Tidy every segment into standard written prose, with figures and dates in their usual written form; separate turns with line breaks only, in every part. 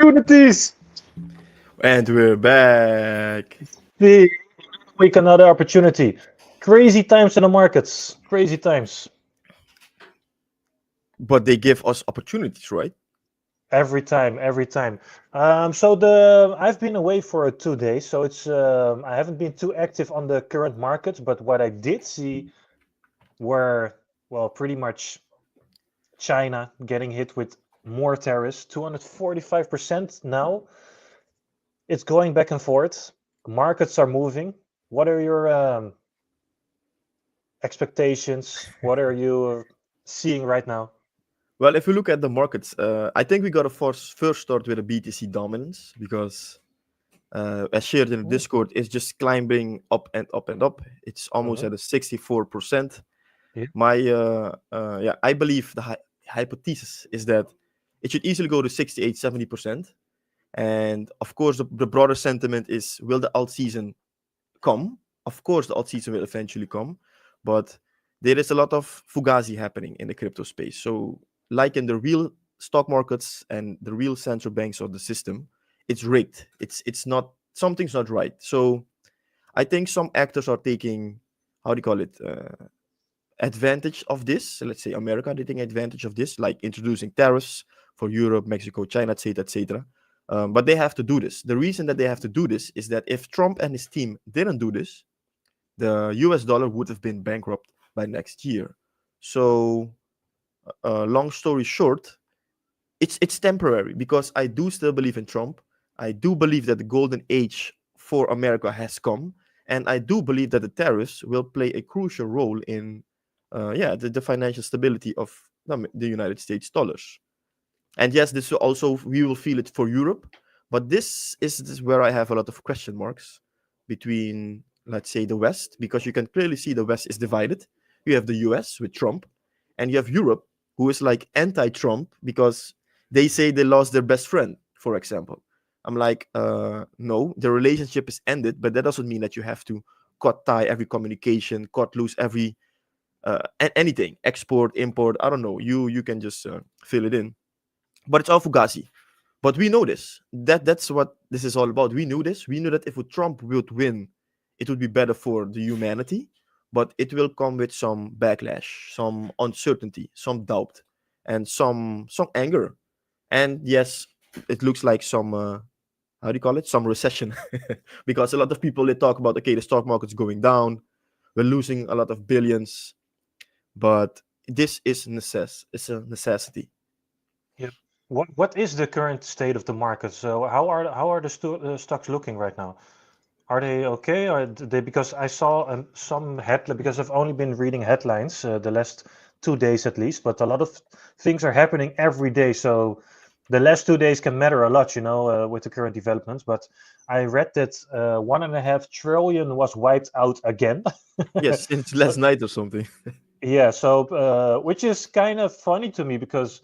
Opportunities.
And we're back.
The week another opportunity. Crazy times in the markets. Crazy times.
But they give us opportunities, right?
Every time, every time. So I've been away for 2 days, so it's I haven't been too active on the current markets, but what I did see were pretty much China getting hit with more tariffs, 245% now. It's going back and forth. Markets are moving. What are your expectations? What are you seeing right now?
Well, if you look at the markets, I think we got to first start with a BTC dominance because, as shared in the
Mm,
Discord, it's just climbing up and up and up. It's almost
mhm.
at a 64%.
Yeah.
Yeah, I believe the hypothesis is that it should easily go to 68, 70%. And of course, the broader sentiment is, will the alt season come? Of course, the alt season will eventually come, but there is a lot of fugazi happening in the crypto space. So, like in the real stock markets and the real central banks of the system, it's rigged. It's not, something's not right. So, I think some actors are taking, how do you call it, advantage of this. So let's say America taking advantage of this, like introducing tariffs for Europe, Mexico, China, etc., etc. But they have to do this. The reason that they have to do this is that if Trump and his team didn't do this, the US dollar would have been bankrupt by next year. So, long story short, it's temporary because I do still believe in Trump. I do believe that the golden age for America has come, and I do believe that the tariffs will play a crucial role in, yeah, the financial stability of the United States dollars. And yes, this will also, we will feel it for Europe, but this is where I have a lot of question marks between, let's say, the West, because you can clearly see the West is divided. You have the US with Trump, and you have Europe, who is like anti-Trump because they say they lost their best friend, for example. I'm like, no, the relationship is ended, but that doesn't mean that you have to cut tie every communication, cut loose every anything, export, import. I don't know. You can just fill it in, but it's all fugazi. But we know this. That's what this is all about. We knew this. We knew that if Trump would win, it would be better for the humanity, but it will come with some backlash, some uncertainty, some doubt, and some anger. And yes, it looks like some, how do you call it? Some recession, because a lot of people, they talk about, okay, the stock market's going down, we're losing a lot of billions, but this is it's a necessity.
Yep. What is the current state of the market? So how are the stocks looking right now? Are they okay? Are they, because I saw some headline, because I've only been reading headlines the last 2 days at least, but a lot of things are happening every day. So the last 2 days can matter a lot, with the current developments. But I read that 1.5 trillion was wiped out again.
Yes, since
So
last night or something.
yeah, so which is kind of funny to me because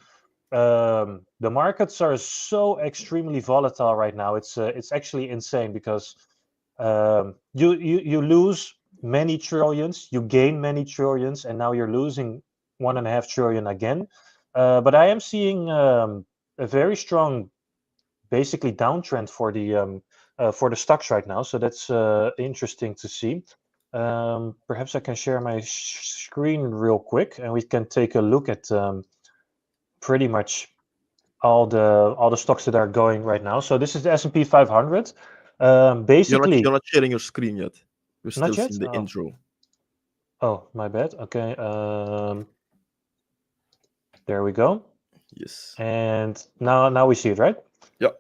the markets are so extremely volatile right now. It's actually insane because you lose many trillions, you gain many trillions, and now you're losing 1.5 trillion again. But I am seeing a very strong, basically downtrend for the stocks right now. So that's interesting to see. Perhaps I can share my screen real quick, and we can take a look at pretty much all the stocks that are going right now. So this is the S&P 500.
You're
Basically,
not sharing your screen yet. We're still
not yet.
seeing the intro.
Oh, my bad. Okay. There we go.
Yes.
And now we see it, right?
Yeah.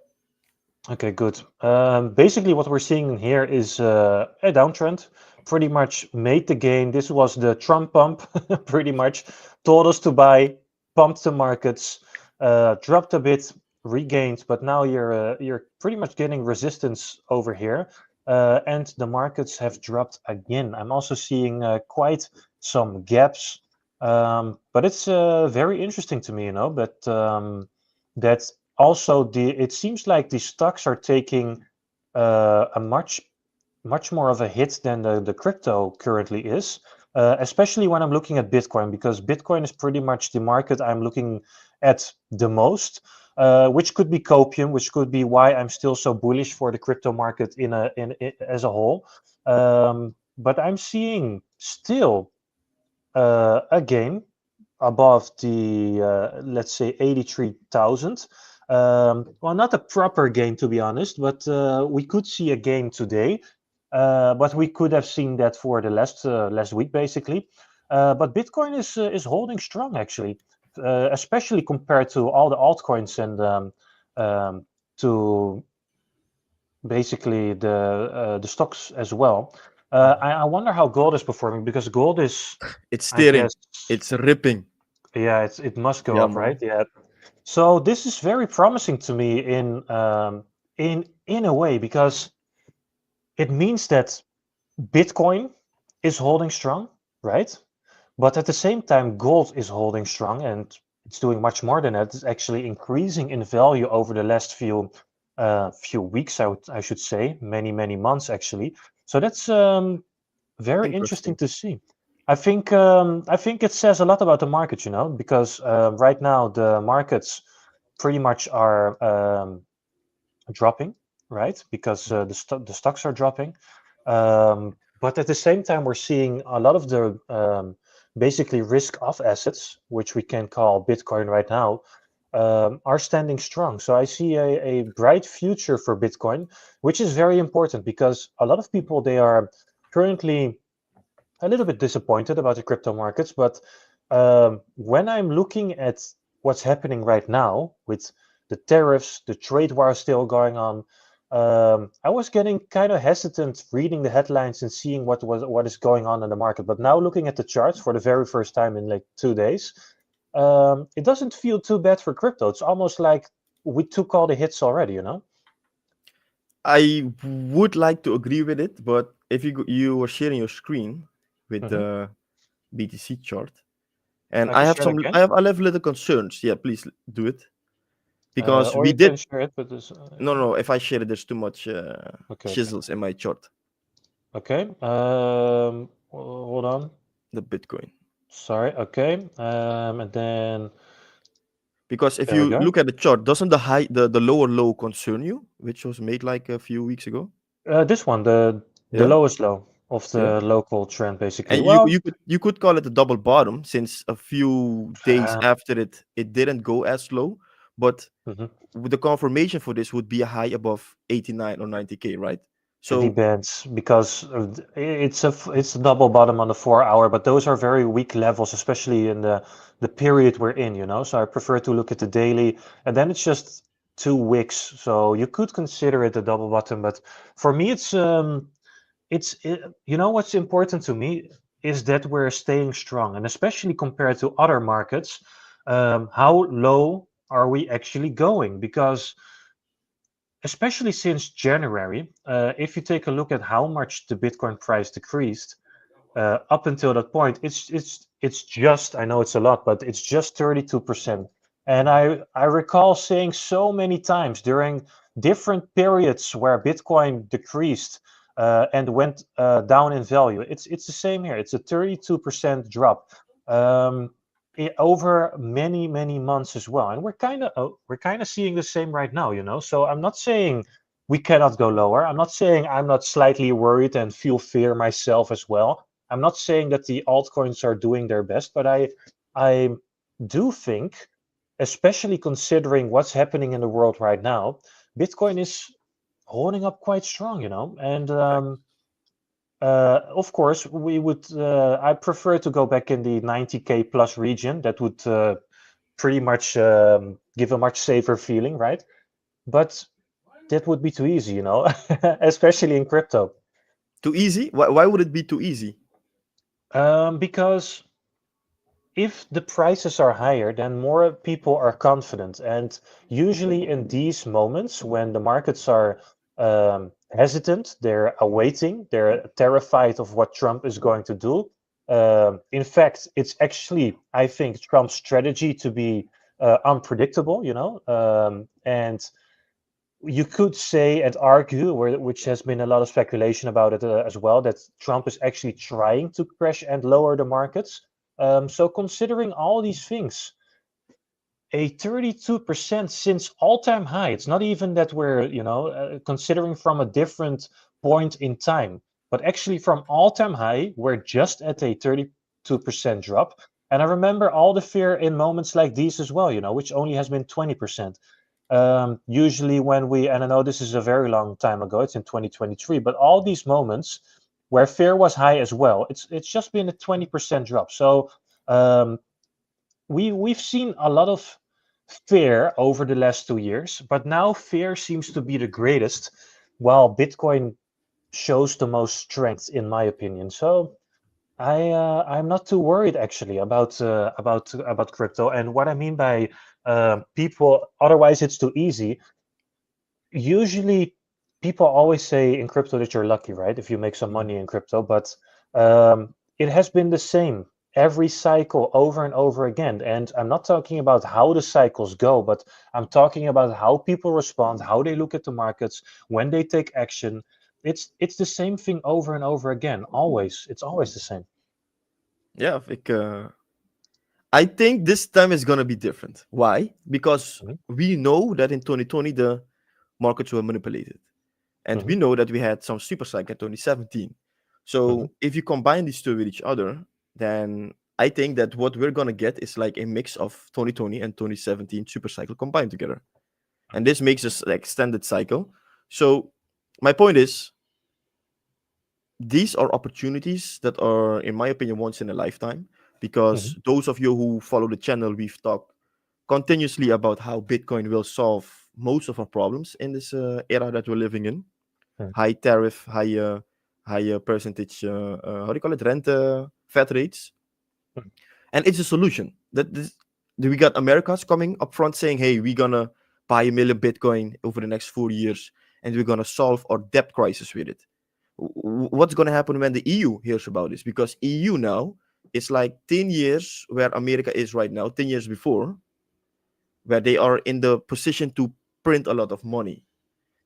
Okay, good. Basically, what we're seeing here is a downtrend. Pretty much made the gain. This was the Trump pump, pretty much told us to buy, pumped the markets, dropped a bit, regained, but now you're pretty much getting resistance over here, and the markets have dropped again. I'm also seeing quite some gaps, but it's very interesting to me, but that also it seems like the stocks are taking a much more of a hit than the crypto currently is, especially when I'm looking at Bitcoin, because Bitcoin is pretty much the market I'm looking at the most. which could be copium, which could be why I'm still so bullish for the crypto market as a whole. But I'm seeing still a gain above the let's say 83,000. Well, not a proper gain to be honest, but we could see a gain today. But we could have seen that for the last week basically. But Bitcoin is holding strong actually, especially compared to all the altcoins and to basically the stocks as well. I wonder how gold is performing because gold is,
It's
I
steering.
guess,
It's ripping.
yeah, it must go
Yeah,
up,
man.
right? Yeah. So this is very promising to me in a way because it means that Bitcoin is holding strong, right? But at the same time, gold is holding strong and it's doing much more than that. It's actually increasing in value over the last few weeks, I should say, many months actually. So that's very interesting
Interesting.
to see. I think it says a lot about the market, because right now the markets pretty much are dropping, right? Because the stocks are dropping. But at the same time, we're seeing a lot of the basically risk-off assets, which we can call Bitcoin right now, are standing strong. So I see a bright future for Bitcoin, which is very important because a lot of people they are currently a little bit disappointed about the crypto markets. But when I'm looking at what's happening right now with the tariffs, the trade war still going on, I was getting kind of hesitant reading the headlines and seeing what is going on in the market. But now looking at the charts for the very first time in like 2 days, it doesn't feel too bad for crypto. It's almost like we took all the hits already.
I would like to agree with it, but if you were sharing your screen with
Hmm.
the BTC chart, and
I can share it again,
I have little concerns. Yeah, please do it because
or
we
you can
did.
share it with this.
No. If I share it, there's too much
Okay, okay.
chisels in my chart.
Okay. Hold on.
The Bitcoin.
Sorry. Okay. And then
Because if
there we
you
go.
look at the chart, doesn't the lower low concern you, which was made like a few weeks ago?
This one, the
Yeah,
lowest low of
yeah.
the local trend, basically.
And you
Well,
you could call it a double bottom since a few days
uh,
after it didn't go as low, but
mhm.
the confirmation for this would be a high above 89 or 90K, right?
It
So
depends because it's a double bottom on the 4 hour, but those are very weak levels, especially in the period we're in. So I prefer to look at the daily, and then it's just 2 wicks. So you could consider it a double bottom, but for me, what's important to me is that we're staying strong, and especially compared to other markets, how low are we actually going? Because especially since January, if you take a look at how much the Bitcoin price decreased up until that point, it's just, I know it's a lot, but it's just 32%. And I recall saying so many times during different periods where Bitcoin decreased and went down in value. It's the same here. It's a 32% drop over many months as well. And we're kind of seeing the same right now. So I'm not saying we cannot go lower. I'm not saying I'm not slightly worried and feel fear myself as well. I'm not saying that the altcoins are doing their best, but I do think, especially considering what's happening in the world right now, Bitcoin is holding up quite strong. And of course, I prefer to go back in the 90K plus region. That would pretty much give a much safer feeling, right? But that would be too easy, especially in crypto.
too easy? Why would it be too easy?
Because if the prices are higher, then more people are confident. And usually in these moments, when the markets are hesitant, they're awaiting, they're terrified of what Trump is going to do. In fact, it's actually, I think, Trump's strategy to be unpredictable. And you could say and argue, which has been a lot of speculation about it as well, that Trump is actually trying to crash and lower the markets. So considering all these things, a 32% since all-time high. It's not even that we're, considering from a different point in time, but actually from all-time high, we're just at a 32% drop. And I remember all the fear in moments like these as well, which only has been 20%. Usually when and I know this is a very long time ago, it's in 2023, but all these moments where fear was high as well, it's just been a 20% drop. So um, we've seen a lot of fear over the last 2 years, but now fear seems to be the greatest, while Bitcoin shows the most strength, in my opinion. So I'm not too worried actually about crypto. And what I mean by people, otherwise it's too easy. Usually, people always say in crypto that you're lucky, right? If you make some
Mhm.
money in crypto, but it has been the same every cycle over and over again. And I'm not talking about how the cycles go, but I'm talking about how people respond, how they look at the markets, when they take action. It's the same thing over and over again. Always, it's always the same.
Yeah, I think this time is gonna be different. Why? Because
Mhm,
we know that in 2020 the markets were manipulated, and
mhm,
we know that we had some super cycle in 2017.
mhm,
So if you combine these two with each other, then I think that what we're gonna get is like a mix of 2020 and 2017 super cycle combined together, and this makes us an extended cycle. So my point is, these are opportunities that are, in my opinion, once in a lifetime.
mhm,
Because those of you who follow the channel, we've talked continuously about how Bitcoin will solve most of our problems in this era that we're living in.
mhm,
High tariff, high percentage, how do you call it, rent, fat rates,
mhm,
and it's a solution. We got Americans coming up front saying, "Hey, we're gonna buy 1 million Bitcoin over the next 4 years, and we're gonna solve our debt crisis with it." What's going to happen when the EU hears about this? Because EU now is like 10 years where America is right now, 10 years before, where they are in the position to print a lot of money.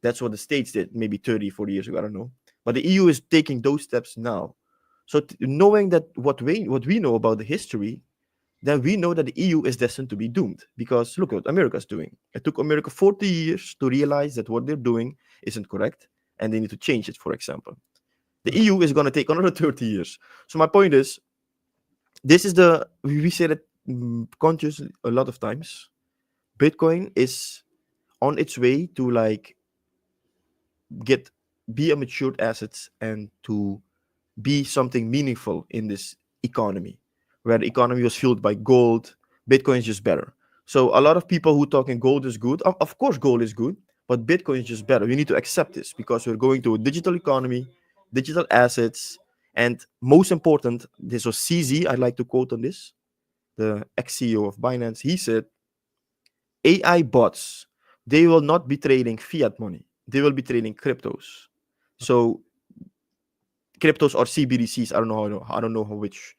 That's what the States did maybe 30, 40 years ago, I don't know. But the EU is taking those steps now. So knowing that what we know about the history, then we know that the EU is destined to be doomed. Because look what America's doing. It took America 40 years to realize that what they're doing isn't correct and they need to change it, for example. The
mhm.
EU is going to take another 30 years. So my point is, this is we say that consciously a lot of times. Bitcoin is on its way to like get be a matured asset and to be something meaningful in this economy, where the economy was fueled by gold. Bitcoin is just better. So a lot of people who talking gold is good. Of course, gold is good, but Bitcoin is just better. We need to accept this because we're going to a digital economy, digital assets, and most important, this was CZ. I'd like to quote on this, the ex-CEO of Binance. He said, "AI bots, they will not be trading fiat money. They will be trading cryptos. So cryptos or CBDCs. I don't know which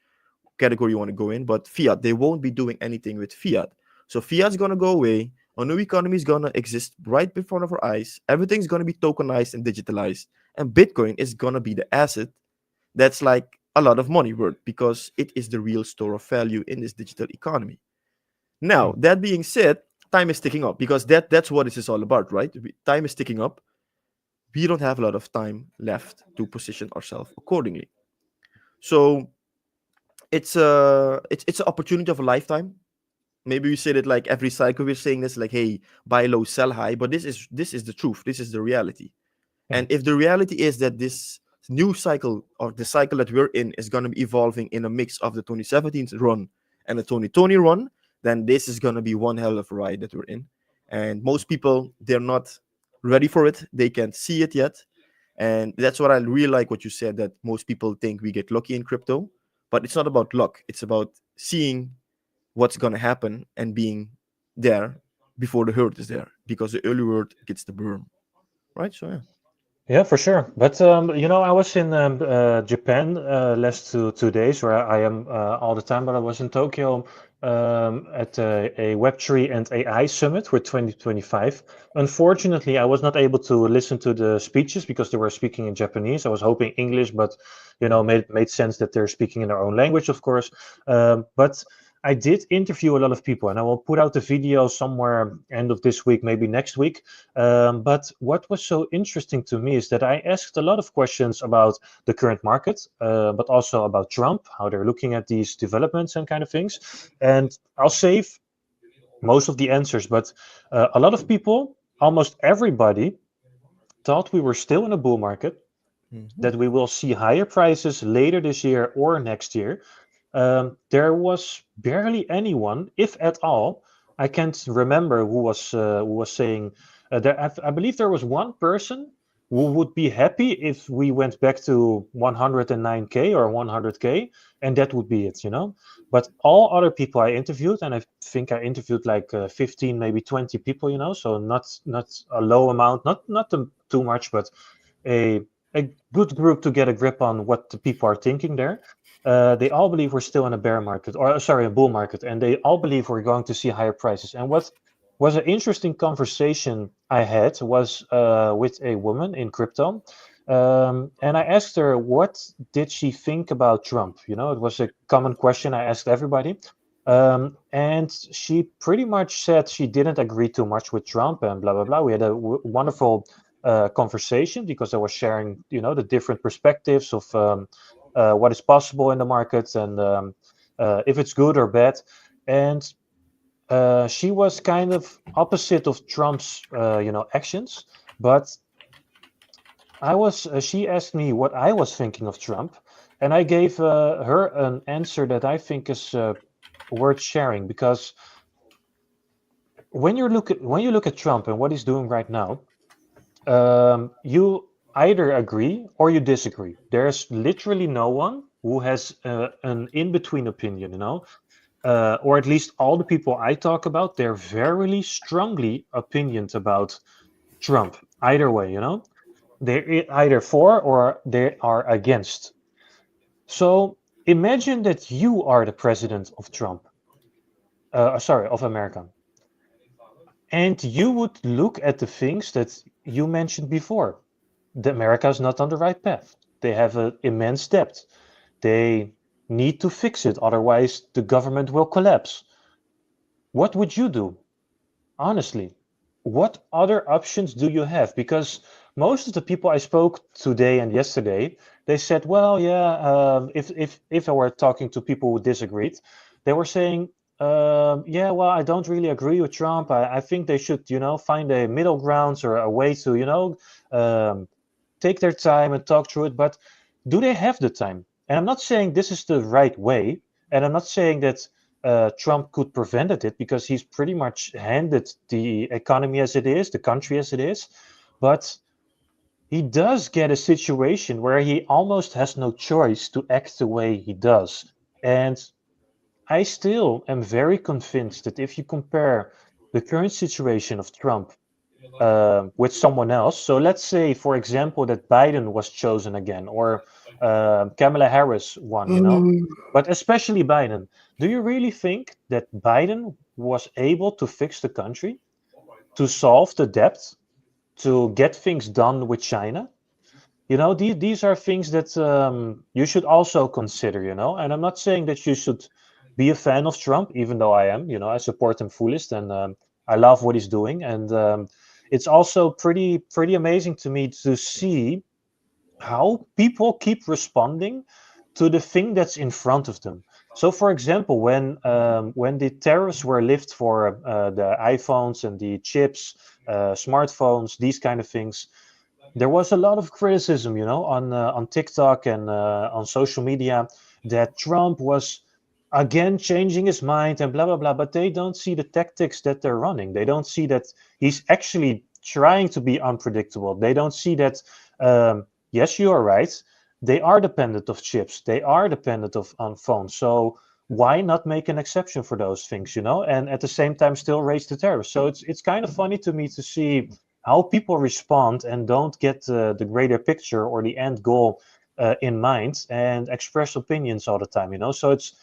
category you want to go in, but fiat, they won't be doing anything with fiat. So fiat's gonna go away. A new economy is gonna exist right in front of our eyes. Everything's gonna be tokenized and digitalized, and Bitcoin is gonna be the asset that's like a lot of money worth because it is the real store of value in this digital economy. Now,
Mhm.
that being said, time is ticking up because that's what this is all about, right? Time is ticking up. We don't have a lot of time left to position ourselves accordingly. So it's an opportunity of a lifetime. Maybe we say that like every cycle we're saying this like, hey, buy low, sell high, but this is the truth. This is the reality. And
Mhm.
if the reality is that this new cycle or the cycle that we're in is going to be evolving in a mix of the 2017 run and the 2020 run, then this is going to be one hell of a ride that we're in. And most people, they're not ready for it. They can't see it yet. And that's what I really like what you said, that most people think we get lucky in crypto, but it's not about luck. It's about seeing what's going to happen and being there before the herd is there, because the early word gets the berm, right? So yeah.
Yeah, for sure. But I was in Japan last 2 days, where I am all the time. But I was in Tokyo at a Web3 and AI summit for 2025. Unfortunately, I was not able to listen to the speeches because they were speaking in Japanese. I was hoping English, but
Mhm.
made sense that they're speaking in their own language, of course. But I did interview a lot of people, and I will put out the video somewhere end of this week, maybe next week. But what was so interesting to me is that I asked a lot of questions about the current market, but also about Trump, how they're looking at these developments and kind of things. And I'll save most of the answers, but a lot of people, almost everybody, thought we were still in a bull market,
Mhm.
that we will see higher prices later this year or next year. There was barely anyone, if at all. I can't remember who was saying. I believe there was one person who would be happy if we went back to 109K or 100K, and that would be it, you know. But all other people I interviewed, and I think I interviewed like 15, maybe 20 people, you know, so not a low amount, not too much, but a a good group to get a grip on what the people are thinking there. They all believe we're still in a bear market, or sorry, a bull market, and they all believe we're going to see higher prices. And what was an interesting conversation I had was with a woman in crypto, and I asked her what did she think about Trump. You know, it was a common question I asked everybody, and she pretty much said she didn't agree too much with Trump and blah blah blah. We had a wonderful conversation because I was sharing, you know, the different perspectives of what is possible in the markets and if it's good or bad. And she was kind of opposite of Trump's, you know, actions. But I was. She asked me what I was thinking of Trump, and I gave her an answer that I think is worth sharing because when you look at Trump and what he's doing right now, you either agree or you disagree. There's literally no one who has an in-between opinion, you know, or at least all the people I talk about, they're very strongly opinions about Trump. Either way, you know, they're either for or they are against. So imagine that you are the president of Trump, sorry, of America, and you would look at the things that you mentioned before. America is not on the right path. They have an immense debt. They need to fix it, otherwise the government will collapse. What would you do? Honestly, what other options do you have? Because most of the people I spoke today and yesterday, they said, well, yeah, if I were talking to people who disagreed, they were saying, yeah, well, I don't really agree with Trump. I think they should, you know, find a middle grounds or a way to, you know, um, take their time and talk through it. But do they have the time? And I'm not saying this is the right way, and I'm not saying that Trump could prevent it because he's pretty much handed the economy as it is, the country as it is. But he does get a situation where he almost has no choice to act the way he does. And I still am very convinced that if you compare the current situation of Trump with someone else. So let's say, for example, that Biden was chosen again, or Kamala Harris won, you know, but especially Biden. Do you really think that Biden was able to fix the country, to solve the debt, to get things done with China? You know, these are things that you should also consider, you know, and I'm not saying that you should be a fan of Trump, even though I am, you know, I support him fullest and I love what he's doing. And it's also pretty amazing to me to see how people keep responding to the thing that's in front of them. So, for example, when the tariffs were lifted for the iPhones and the chips, smartphones, these kind of things, there was a lot of criticism, you know, on TikTok and on social media that Trump was again changing his mind and blah blah blah. But they don't see the tactics that they're running. They don't see that he's actually trying to be unpredictable. They don't see that. Yes, you are right. They are dependent of chips. They are dependent of on phones. So why not make an exception for those things, you know, and at the same time still raise the tariffs? So it's kind of funny to me to see how people respond and don't get the greater picture or the end goal in mind and express opinions all the time, you know. So it's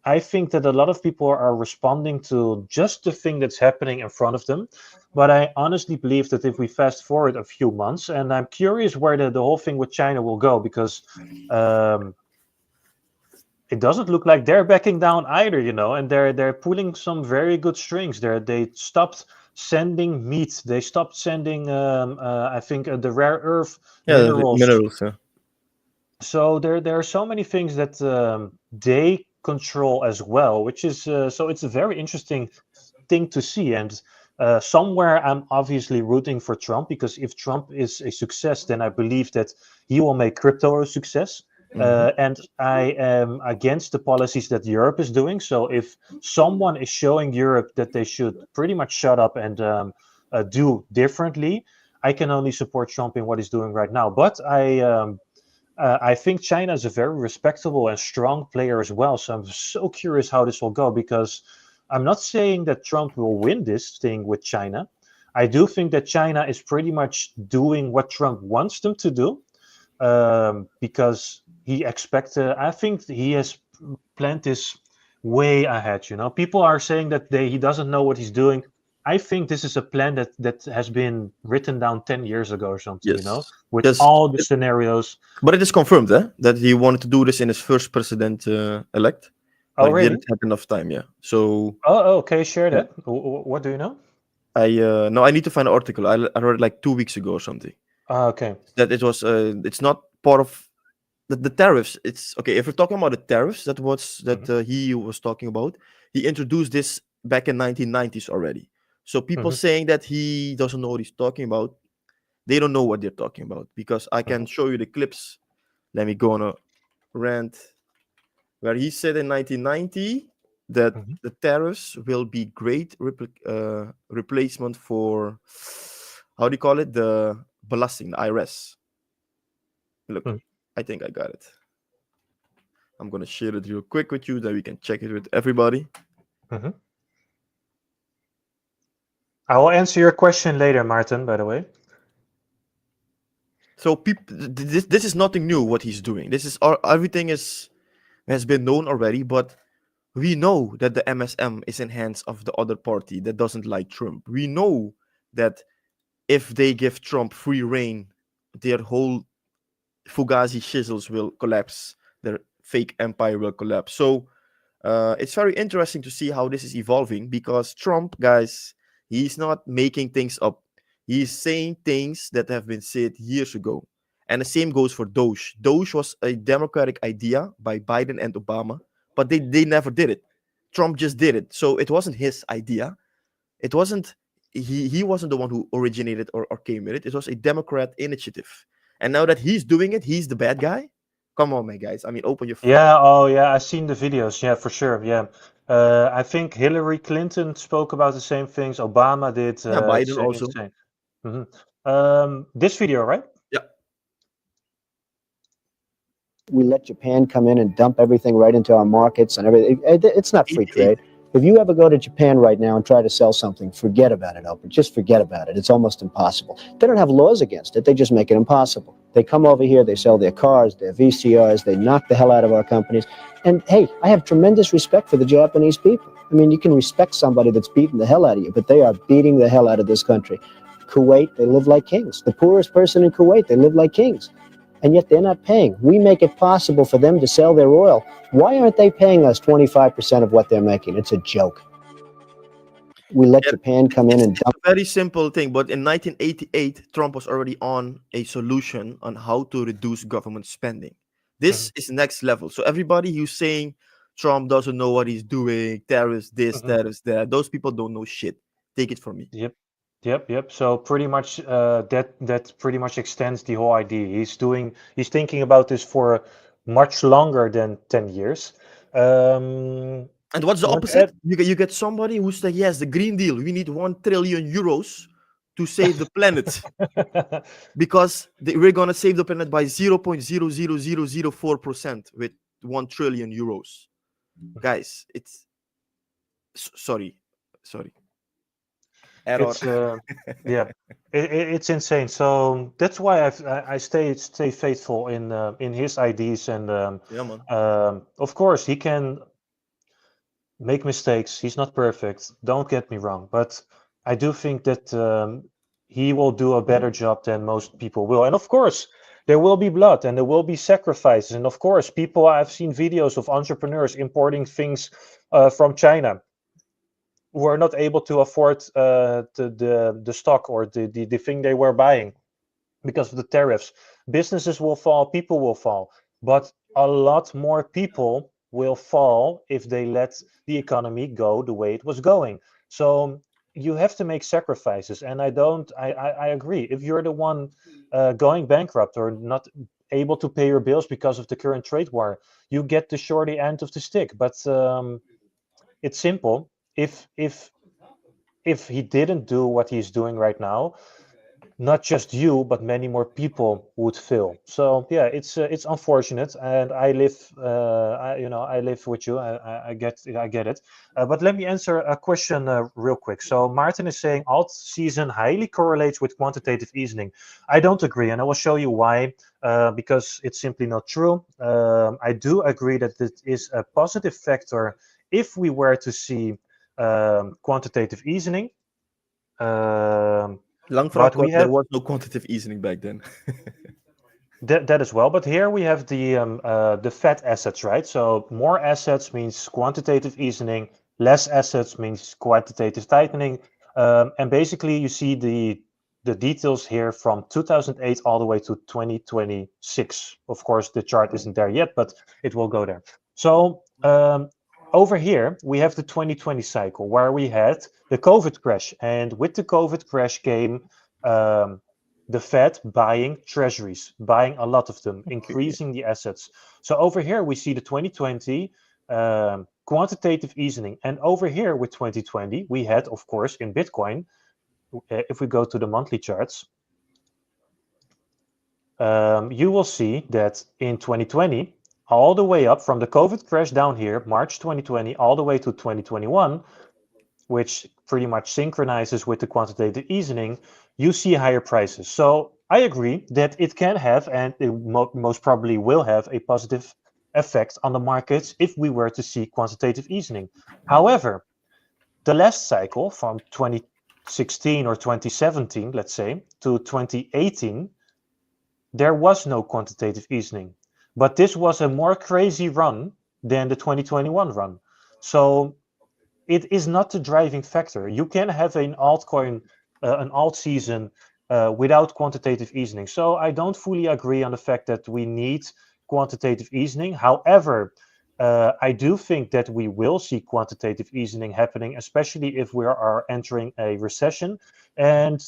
I think that a lot of people are responding to just the thing that's happening in front of them. But I honestly believe that if we fast forward a few months, and I'm curious where the whole thing with China will go, because um, it doesn't look like they're backing down either, and they're pulling some very good strings. They stopped sending meat. They stopped sending, I think, the rare earth
Yeah, the
minerals.
minerals. Yeah.
So there are so many things that they control as well, which is so it's a very interesting thing to see. And somewhere I'm obviously rooting for Trump, because if Trump is a success, then I believe that he will make crypto a success.
Mhm.
And I am against the policies that Europe is doing. So if someone is showing Europe that they should pretty much shut up and do differently, I can only support Trump in what he's doing right now. But I think China is a very respectable and strong player as well. So I'm so curious how this will go, because I'm not saying that Trump will win this thing with China. I do think that China is pretty much doing what Trump wants them to do, because he expects. I think he has planned this way ahead. People are saying that he doesn't know what he's doing. I think this is a plan that has been written down 10 years ago or something.
Yes.
With
Yes.
all the scenarios.
But it is confirmed, that he wanted to do this in his first president elect,
Oh,
but it
really?
didn't have enough time. Yeah. So
Oh, okay. Share
yeah,
that. What do you know?
I no, I need to find an article. I read it like 2 weeks ago or something.
Okay.
That it was it's not part of the tariffs. It's okay if we're talking about the tariffs.
Mhm,
He was talking about. He introduced this back in 1990s already. So people
mhm,
saying that he doesn't know what he's talking about, they don't know what they're talking about, because I can
mhm,
show you the clips. Let me go on a rant where he said in 1990 that
mhm,
the tariffs will be great replacement for, how do you call it, the belasting, the IRS. Look,
mhm,
I think I got it. I'm gonna share it real quick with you, that we can check it with everybody.
mhm. I will answer your question later, Martin, by the way.
So this is nothing new what he's doing. This is everything has been known already, but we know that the MSM is in hands of the other party that doesn't like Trump. We know that if they give Trump free reign, their whole Fugazi shizzles will collapse. Their fake empire will collapse. So it's very interesting to see how this is evolving, because Trump, guys, he's not making things up. He's saying things that have been said years ago. And the same goes for Doge. Doge was a democratic idea by Biden and Obama, but they never did it. Trump just did it. So it wasn't his idea. It wasn't he wasn't the one who originated or came with it. It was a Democrat initiative. And now that he's doing it, he's the bad guy. Come on, man, guys. I mean, open your
Yeah. Oh, yeah. I've seen the videos. Yeah, for sure. Yeah. I think Hillary Clinton spoke about the same things. Obama did.
yeah,
It's
Biden also.
insane. This video, right?
Yeah.
We let Japan come in and dump everything right into our markets and everything. It's not free
88.
trade. If you ever go to Japan right now and try to sell something, forget about it, Oprah. Just forget about it. It's almost impossible. They don't have laws against it. They just make it impossible. They come over here, they sell their cars, their VCRs, they knock the hell out of our companies. And hey, I have tremendous respect for the Japanese people. I mean, you can respect somebody that's beating the hell out of you, but they are beating the hell out of this country. Kuwait, they live like kings. The poorest person in Kuwait, they live like kings. And yet they're not paying. We make it possible for them to sell their oil. Why aren't they paying us 25% of what they're making? It's a joke. We let
Yeah,
Japan come in and
it's
dump.
a very simple thing, but in 1988, Trump was already on a solution on how to reduce government spending.
Mhm,
This is next level. So everybody who's saying Trump doesn't know what he's doing, tariffs this,
mhm.
tariffs that, those people don't know shit. Take it from me.
Yep. Yep. So pretty much that pretty much extends the whole idea. He's thinking about this for much longer than 10 years. Um,
And what's the
want to
opposite?
add?
You get somebody who's like, yes, the Green Deal. We need 1 trillion euros to save the planet, because we're gonna save the planet by 0.00004% with 1 trillion euros. Guys, it's sorry, sorry, error.
It's yeah, it's insane. So that's why I stay faithful in his ideas, and
Yeah, man.
of course he can make mistakes. He's not perfect. Don't get me wrong, but I do think that he will do a better job than most people will. And of course, there will be blood and there will be sacrifices. And of course, I've seen videos of entrepreneurs importing things from China who are not able to afford the stock or the thing they were buying because of the tariffs. Businesses will fall, people will fall, but a lot more people will fall if they let the economy go the way it was going. So you have to make sacrifices, and I agree. If you're the one going bankrupt or not able to pay your bills because of the current trade war, you get the shorty end of the stick. But it's simple. If he didn't do what he's doing right now, not just you, but many more people would fail. So yeah, it's unfortunate, and I live with you. I get it. But let me answer a question real quick. So Martin is saying alt season highly correlates with quantitative easing. I don't agree, and I will show you why. Because it's simply not true. I do agree that it is a positive factor if we were to see quantitative easing.
Lang verhaal
But we
kort, there
have
was no quantitative easing back then.
that as well. But here we have the fat assets, right? So more assets means quantitative easing, less assets means quantitative tightening. And basically, you see the details here from 2008 all the way to 2026. Of course, the chart isn't there yet, but it will go there. So over here, we have the 2020 cycle where we had the COVID crash. And with the COVID crash came the Fed buying treasuries, buying a lot of them, increasing the assets. So over here, we see the 2020 quantitative easing. And over here with 2020, we had, of course, in Bitcoin, if we go to the monthly charts, you will see that in 2020, all the way up from the COVID crash down here, March 2020, all the way to 2021, which pretty much synchronizes with the quantitative easing, you see higher prices. So I agree that it can have, and it most probably will have, a positive effect on the markets if we were to see quantitative easing. However, the last cycle from 2016 or 2017, let's say, to 2018, there was no quantitative easing. But this was a more crazy run than the 2021 run. So it is not the driving factor. You can have an altcoin, an alt season without quantitative easing. So I don't fully agree on the fact that we need quantitative easing. However, I do think that we will see quantitative easing happening, especially if we are entering a recession. And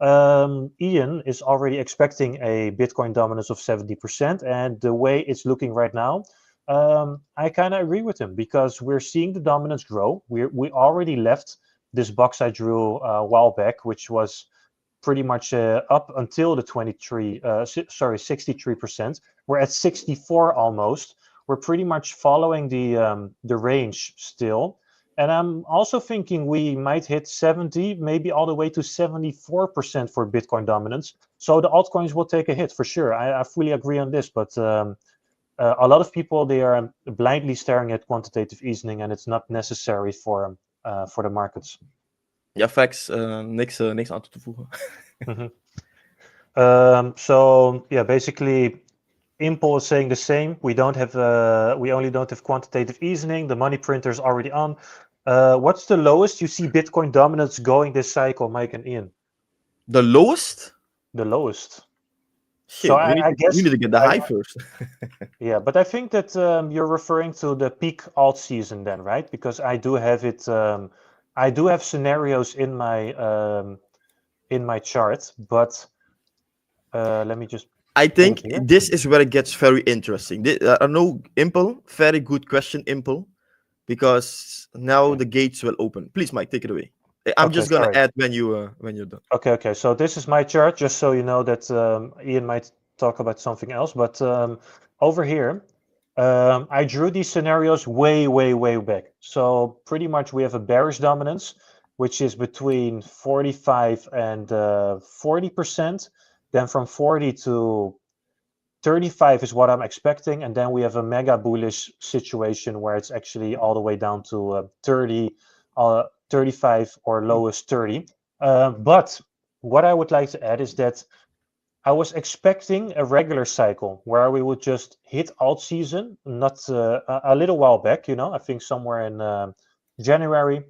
Ian is already expecting a Bitcoin dominance of 70%. And the way it's looking right now, I kind of agree with him because we're seeing the dominance grow. We already left this box I drew a while back, which was pretty much up until the 63%. We're at 64 almost. We're pretty much following the range still. And I'm also thinking we might hit 70, maybe all the way to 74% for Bitcoin dominance. So the altcoins will take a hit for sure. I fully agree on this, but a lot of people, they are blindly staring at quantitative easing, and it's not necessary for the markets.
Ja, facts. Niks aan toe te voegen.
So yeah, basically, Impul is saying the same. We only don't have quantitative easing. The money printer is already on. What's the lowest you see Bitcoin dominance going this cycle, Mike and Ian?
The lowest?
The lowest.
Shit,
So
we need to get the high first.
Yeah, but I think that you're referring to the peak alt season then, right? Because I do have it. I do have scenarios in my chart, but let me just.
I think this is where it gets very interesting. I know, Impel, very good question, Impel, because now the gates will open. Please, Mike, take it away. I'm just gonna add when you're done.
Okay. So this is my chart, just so you know that Ian might talk about something else. But over here, I drew these scenarios way back. So pretty much we have a bearish dominance, which is between 45 and 40%. Then from 40 to 35 is what I'm expecting. And then we have a mega bullish situation where it's actually all the way down to 30, 35 or lowest 30. But what I would like to add is that I was expecting a regular cycle where we would just hit alt season, not a little while back, I think somewhere in January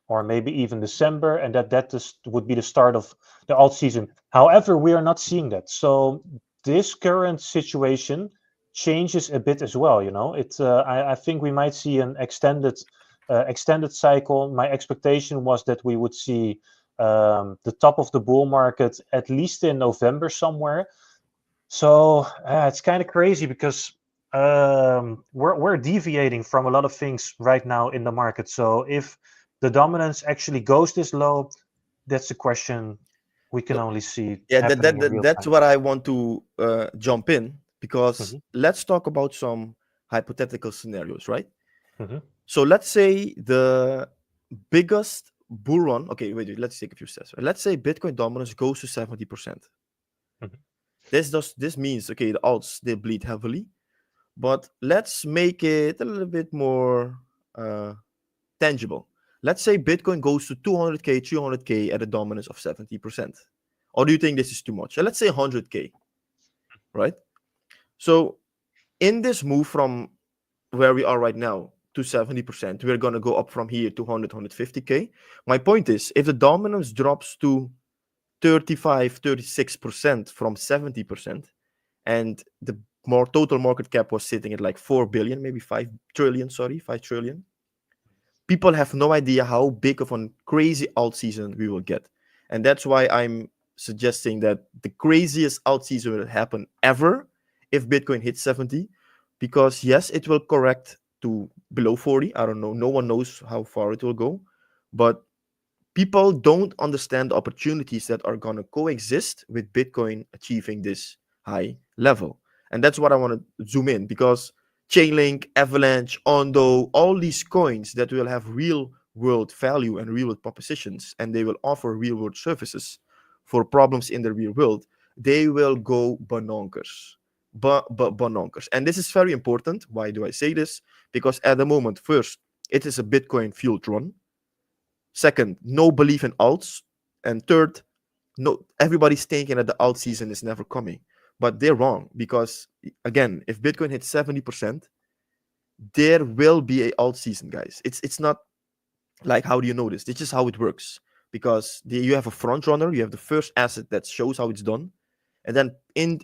or maybe even December, and that just would be the start of the alt season. However, we are not seeing that. So this current situation changes a bit as well. I think we might see an extended cycle. My expectation was that we would see the top of the bull market at least in November somewhere. So it's kind of crazy because we're deviating from a lot of things right now in the market. So if the dominance actually goes this low, that's a question we can only see
Yeah,
happening in real
that's
time.
what I want to jump in, because
Mhm,
let's talk about some hypothetical scenarios, right?
mhm,
So let's say the biggest bull run. Okay, wait, let's take a few steps. Let's say Bitcoin dominance goes to 70%.
mhm.
This means, okay, the alts, they bleed heavily, but let's make it a little bit more tangible. Let's say Bitcoin goes to 200k, 300k at a dominance of 70%. Or do you think this is too much? Let's say 100k, right? So in this move from where we are right now to 70%, we're going to go up from here to 100, 150k. My point is, if the dominance drops to 35, 36% from 70%, and the more total market cap was sitting at like 4 billion, maybe 5 trillion, 5 trillion, people have no idea how big of a crazy alt season we will get. And that's why I'm suggesting that the craziest alt season will happen ever if Bitcoin hits 70, because yes, it will correct to below 40. I don't know. No one knows how far it will go, but people don't understand the opportunities that are going to coexist with Bitcoin achieving this high level. And that's what I want to zoom in, because Chainlink, Avalanche, Ondo, all these coins that will have real world value and real world propositions, and they will offer real world services for problems in the real world, they will go bonkers. Bonkers. And this is very important. Why do I say this? Because at the moment, first, it is a Bitcoin fueled run. Second, no belief in alts. And third, no, everybody's thinking that the alt season is never coming. But they're wrong, because again, if Bitcoin hits 70%, there will be a alt season, guys. It's not like, how do you know this? It's just how it works. Because you have a front runner, you have the first asset that shows how it's done, and then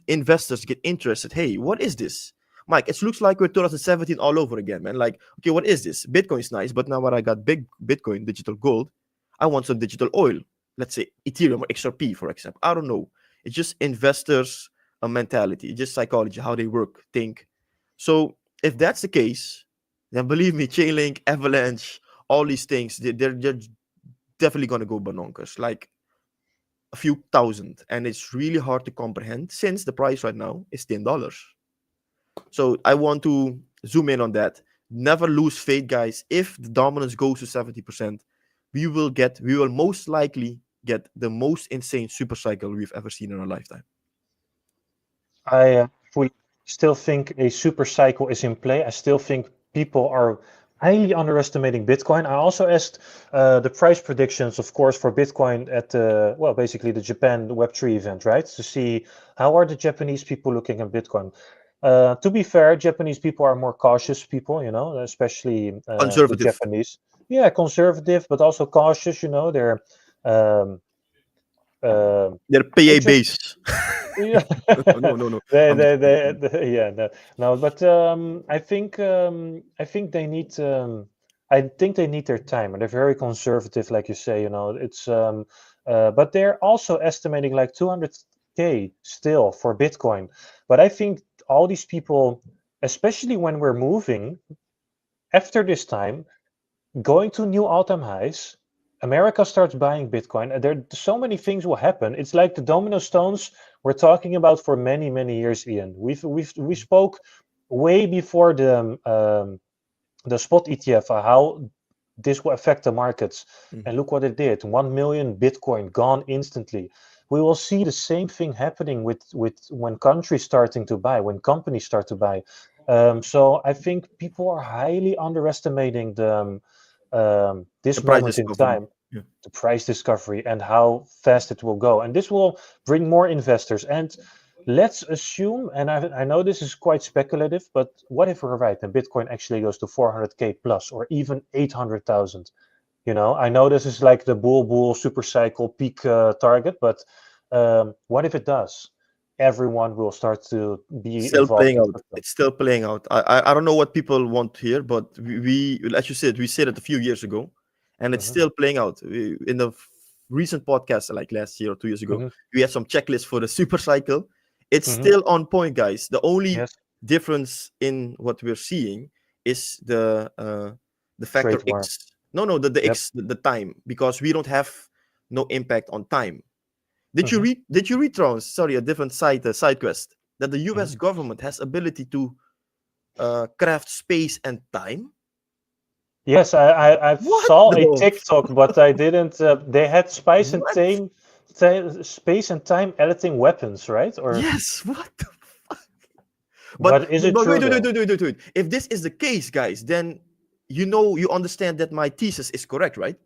investors get interested. Hey, what is this? Mike, it looks like we're 2017 all over again, man. Like, okay, what is this? Bitcoin's nice, but now when I got big Bitcoin, digital gold, I want some digital oil. Let's say Ethereum or XRP, for example. I don't know. It's just investors' mentality, it's just psychology, how they work, think. So if that's the case, then believe me, Chainlink, Avalanche, all these things, they're definitely gonna go bonkers. Like a few thousand, and it's really hard to comprehend since the price right now is $10. So I want to zoom in on that. Never lose faith, guys. If the dominance goes to 70%, we will most likely get the most insane super cycle we've ever seen in our lifetime.
I fully still think a super cycle is in play. I still think people are highly underestimating Bitcoin. I also asked the price predictions, of course, for Bitcoin at basically the Japan Web3 event, right? To see how are the Japanese people looking at Bitcoin. To be fair, Japanese people are more cautious people, especially the
Conservative.
Japanese. Yeah, conservative, but also cautious. They're um,
They're
they
PA
just
based.
yeah.
No.
they,
I'm just
they, they,
kidding.
yeah, no, but I think they need their time, and they're very conservative, like you say. It's but they're also estimating like 200k still for Bitcoin. But I think all these people, especially when we're moving after this time, going to new all-time highs. America starts buying Bitcoin. And there so many things will happen. It's like the domino stones we're talking about for many, many years, Ian. We spoke way before the spot ETF how this will affect the markets.
Mhm.
And look what it did. 1 million Bitcoin gone instantly. We will see the same thing happening with when countries starting to buy, when companies start to buy. So I think people are highly underestimating
The
this
price
moment in
discovery.
time.
Yeah.
the price discovery and how fast it will go. And this will bring more investors. And let's assume, and I know this is quite speculative, but what if we're right and Bitcoin actually goes to 400K plus or even 800,000? I know this is like the bull super cycle peak target, but what if it does? Everyone will start to be
Still
involved
playing
in
out.
crypto.
It's still playing out. I don't know what people want to hear, but as you said, we said it a few years ago, and it's
Hmm.
still playing out. In the recent podcast, like last year or 2 years ago,
Hmm.
we had some checklists for the super cycle. It's
Hmm.
still on point, guys. The only
Yes,
difference in what we're seeing is the factor
trade war.
X. No, no, the
Yep.
X, the time, because we don't have no impact on time. Did you
Hmm.
read? Did you read, Trons? Sorry, a different side quest, that the
Hmm.
U.S. government has ability to craft space and time.
Yes, I
What
saw a
the
TikTok, but I didn't. They had
what?
space and time editing weapons, right? Or
Yes, what? The But,
but is
but
it
but
true
wait, wait, wait,
though?
wait, wait, wait. If this is the case, guys, then you understand that my thesis is correct, right?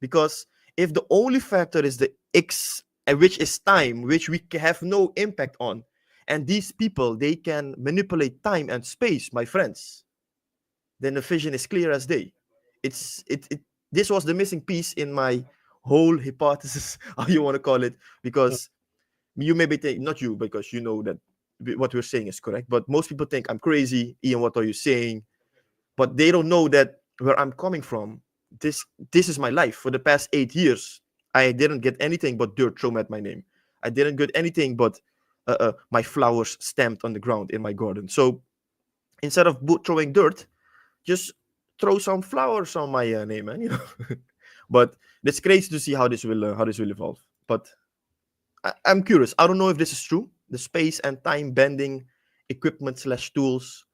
Because if the only factor is the X, which is time, which we have no impact on, and these people they can manipulate time and space, my friends, then the vision is clear as day. It this was the missing piece in my whole hypothesis, how you want to call it, because you may be thinking, not you, because you know that what we're saying is correct, but most people think I'm crazy. Ian, what are you saying? But they don't know that where I'm coming from. This this is my life. For the past 8 years, I didn't get anything but dirt thrown at my name. I didn't get anything but my flowers stamped on the ground in my garden. So instead of throwing dirt, just throw some flowers on my name, man. But it's crazy to see how this will evolve. But I'm curious. I don't know if this is true. The space and time bending equipment slash tools,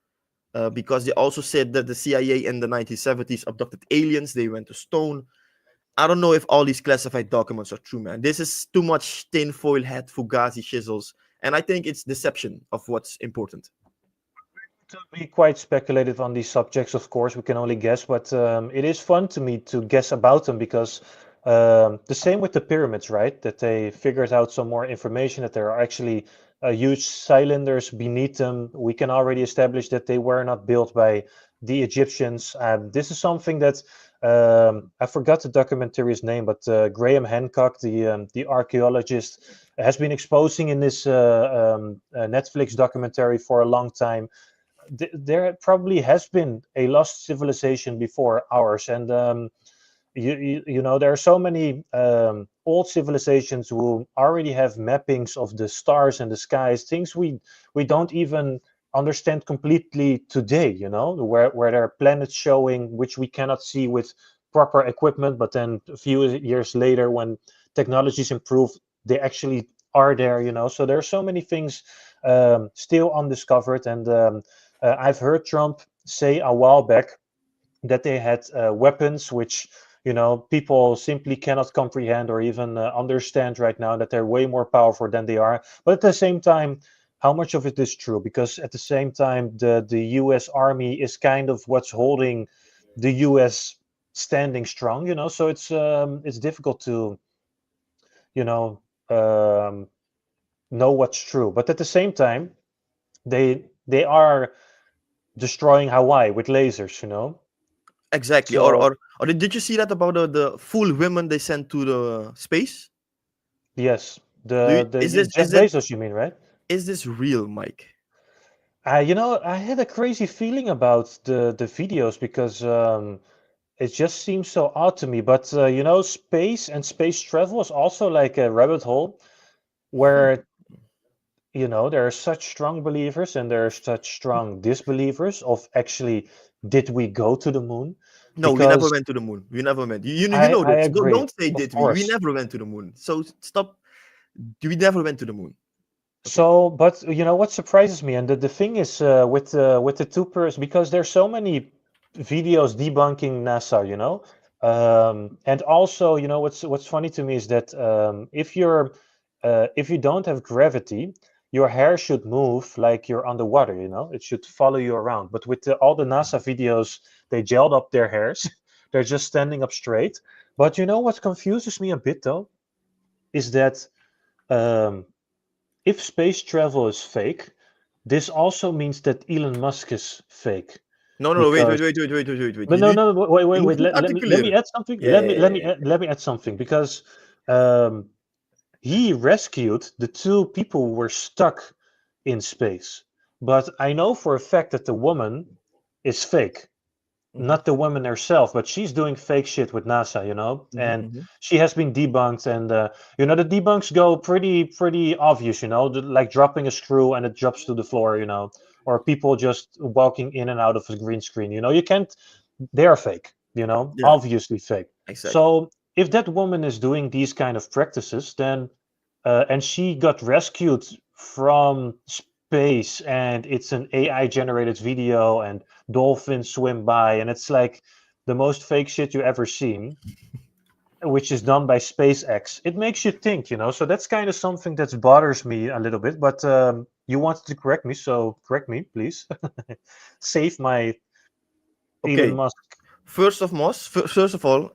because they also said that the CIA in the 1970s abducted aliens. They went to stone. I don't know if all these classified documents are true, man. This is too much tinfoil hat, fugazi chisels, and I think it's deception of what's important.
To be quite speculative on these subjects, of course, we can only guess, but it is fun to me to guess about them because the same with the pyramids, right? That they figured out some more information, that there are actually huge cylinders beneath them. We can already establish that they were not built by the Egyptians. This is something that I forgot the documentary's name, but Graham Hancock, the archaeologist, has been exposing in this Netflix documentary for a long time. There probably has been a lost civilization before ours, and there are so many old civilizations who already have mappings of the stars and the skies, things we don't even understand completely today. Where there are planets showing which we cannot see with proper equipment, but then a few years later, when technologies improve, they actually are there. So there are so many things still undiscovered, and I've heard Trump say a while back that they had weapons which people simply cannot comprehend or even understand right now, that they're way more powerful than they are. But at the same time, how much of it is true? Because at the same time, the U.S. Army is kind of what's holding the U.S. standing strong. So it's difficult to you know what's true. But at the same time, they are destroying Hawaii with lasers.
Exactly.
So
Or did you see that about the full women they sent to the space?
yes,
Do you,
the Jeff
is that
Bezos, you mean, right?
is this real, Mike?
I had a crazy feeling about the videos because it just seems so odd to me. But space and space travel is also like a rabbit hole
Hmm.
where there are such strong believers and there are such strong disbelievers of actually did we go to the moon?
No, we never
Because
went to the moon. We never went. You
I
know
I
this.
agree,
Don't say
of
did we. We
course.
never went to the moon. So stop. We never went to the moon. Okay.
So, but what surprises me, and the thing is with the two person, because there's so many videos debunking NASA, and also what's funny to me is that if you don't have gravity, your hair should move like you're underwater, it should follow you around. But with all the NASA videos, they gelled up their hairs they're just standing up straight. But you know what confuses me a bit though is that um, if space travel is fake, this also means that Elon Musk is fake.
No, wait,
Because
wait, wait, wait, wait, wait, wait.
but
You
no,
need,
no,
you
wait.
moet goed
Let me
articuleren.
add something.
Yeah, yeah, yeah, yeah.
Let me add something because he rescued the two people who were stuck in space. But I know for a fact that the woman is fake,
Mhm,
not the woman herself, but she's doing fake shit with NASA, and
mhm.
she has been debunked. And the debunks go pretty obvious, like dropping a screw and it drops to the floor, or people just walking in and out of a green screen. You can't. They are fake,
Yeah,
obviously fake.
exactly.
So if that woman is doing these kind of practices, then and she got rescued from space, and it's an AI generated video, and dolphins swim by, and it's like the most fake shit you ever seen, which is done by SpaceX. It makes you think, So that's kind of something that bothers me a little bit. But you wanted to correct me, so correct me, please. Save my Elon
Okay.
Musk.
First of all,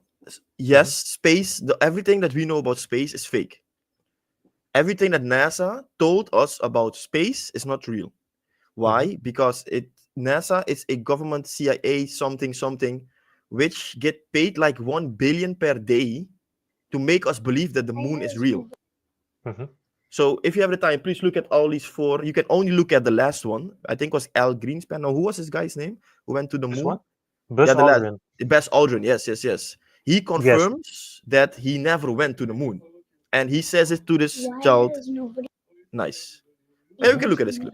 yes,
Mhm,
space. Everything that we know about space is fake. Everything that NASA told us about space is not real.
mhm.
Why? Because NASA is a government CIA something, which get paid like 1 billion per day to make us believe that the moon is real.
Mhm.
So if you have the time, please look at all these four. You can only look at the last one. I think was Al Greenspan. No, who was this guy's name? Who went to the
This
moon?
one? Buzz
Yeah, the last,
Aldrin.
Best Aldrin. Yes, yes, yes. He
Yes.
confirms that he never went to the moon, and he says it to this child. Nice. Yeah, you
Mhm.
can look at this clip.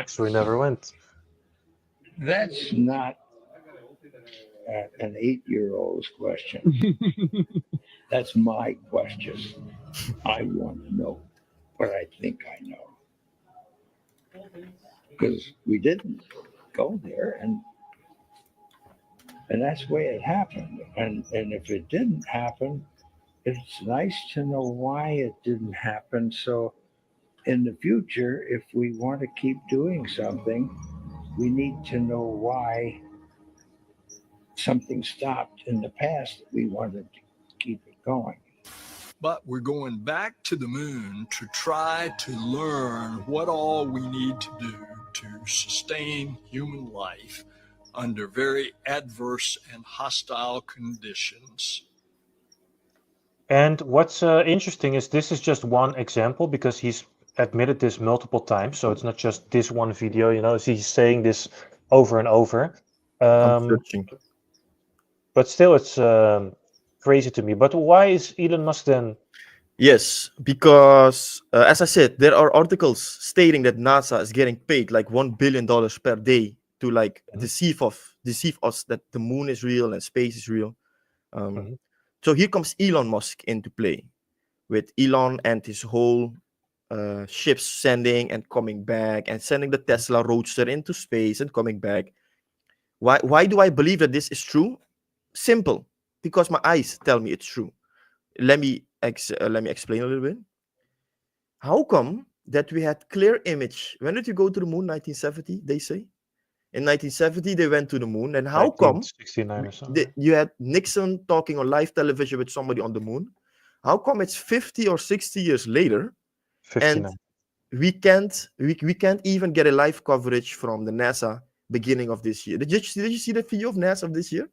So we never went.
That's not an 8-year-old's question. That's my question. I want to know what I think I know. Because we didn't go there, and that's the way it happened. And if it didn't happen, it's nice to know why it didn't happen. So in the future, if we want to keep doing something, we need to know why something stopped in the past that we wanted to keep it going.
But we're going back to the moon to try to learn what all we need to do to sustain human life under very adverse and hostile conditions.
And what's interesting is this is just one example because he's admitted this multiple times. So it's not just this one video, he's saying this over and over.
I'm
Um,
searching.
but still, it's crazy to me. But why is Elon Musk then?
Yes, because as I said, there are articles stating that NASA is getting paid like $1 billion per day to like
Mhm,
deceive us that the moon is real and space is real. Um,
mhm,
so here comes Elon Musk into play with Elon and his whole ships sending and coming back and sending the
mhm,
Tesla Roadster into space and coming back. Why do I believe that this is true? Simple, because my eyes tell me it's true. Let me explain a little bit. How come that we had clear image? When did you go to the moon? 1970, they say. In 1970, they went to the moon. And how come
1969 or something.
you had Nixon talking on live television with somebody on the moon? How come it's 50 or 60 years later and
59.
we can't even get a live coverage from the NASA beginning of this year? Did you see the video of NASA of this year?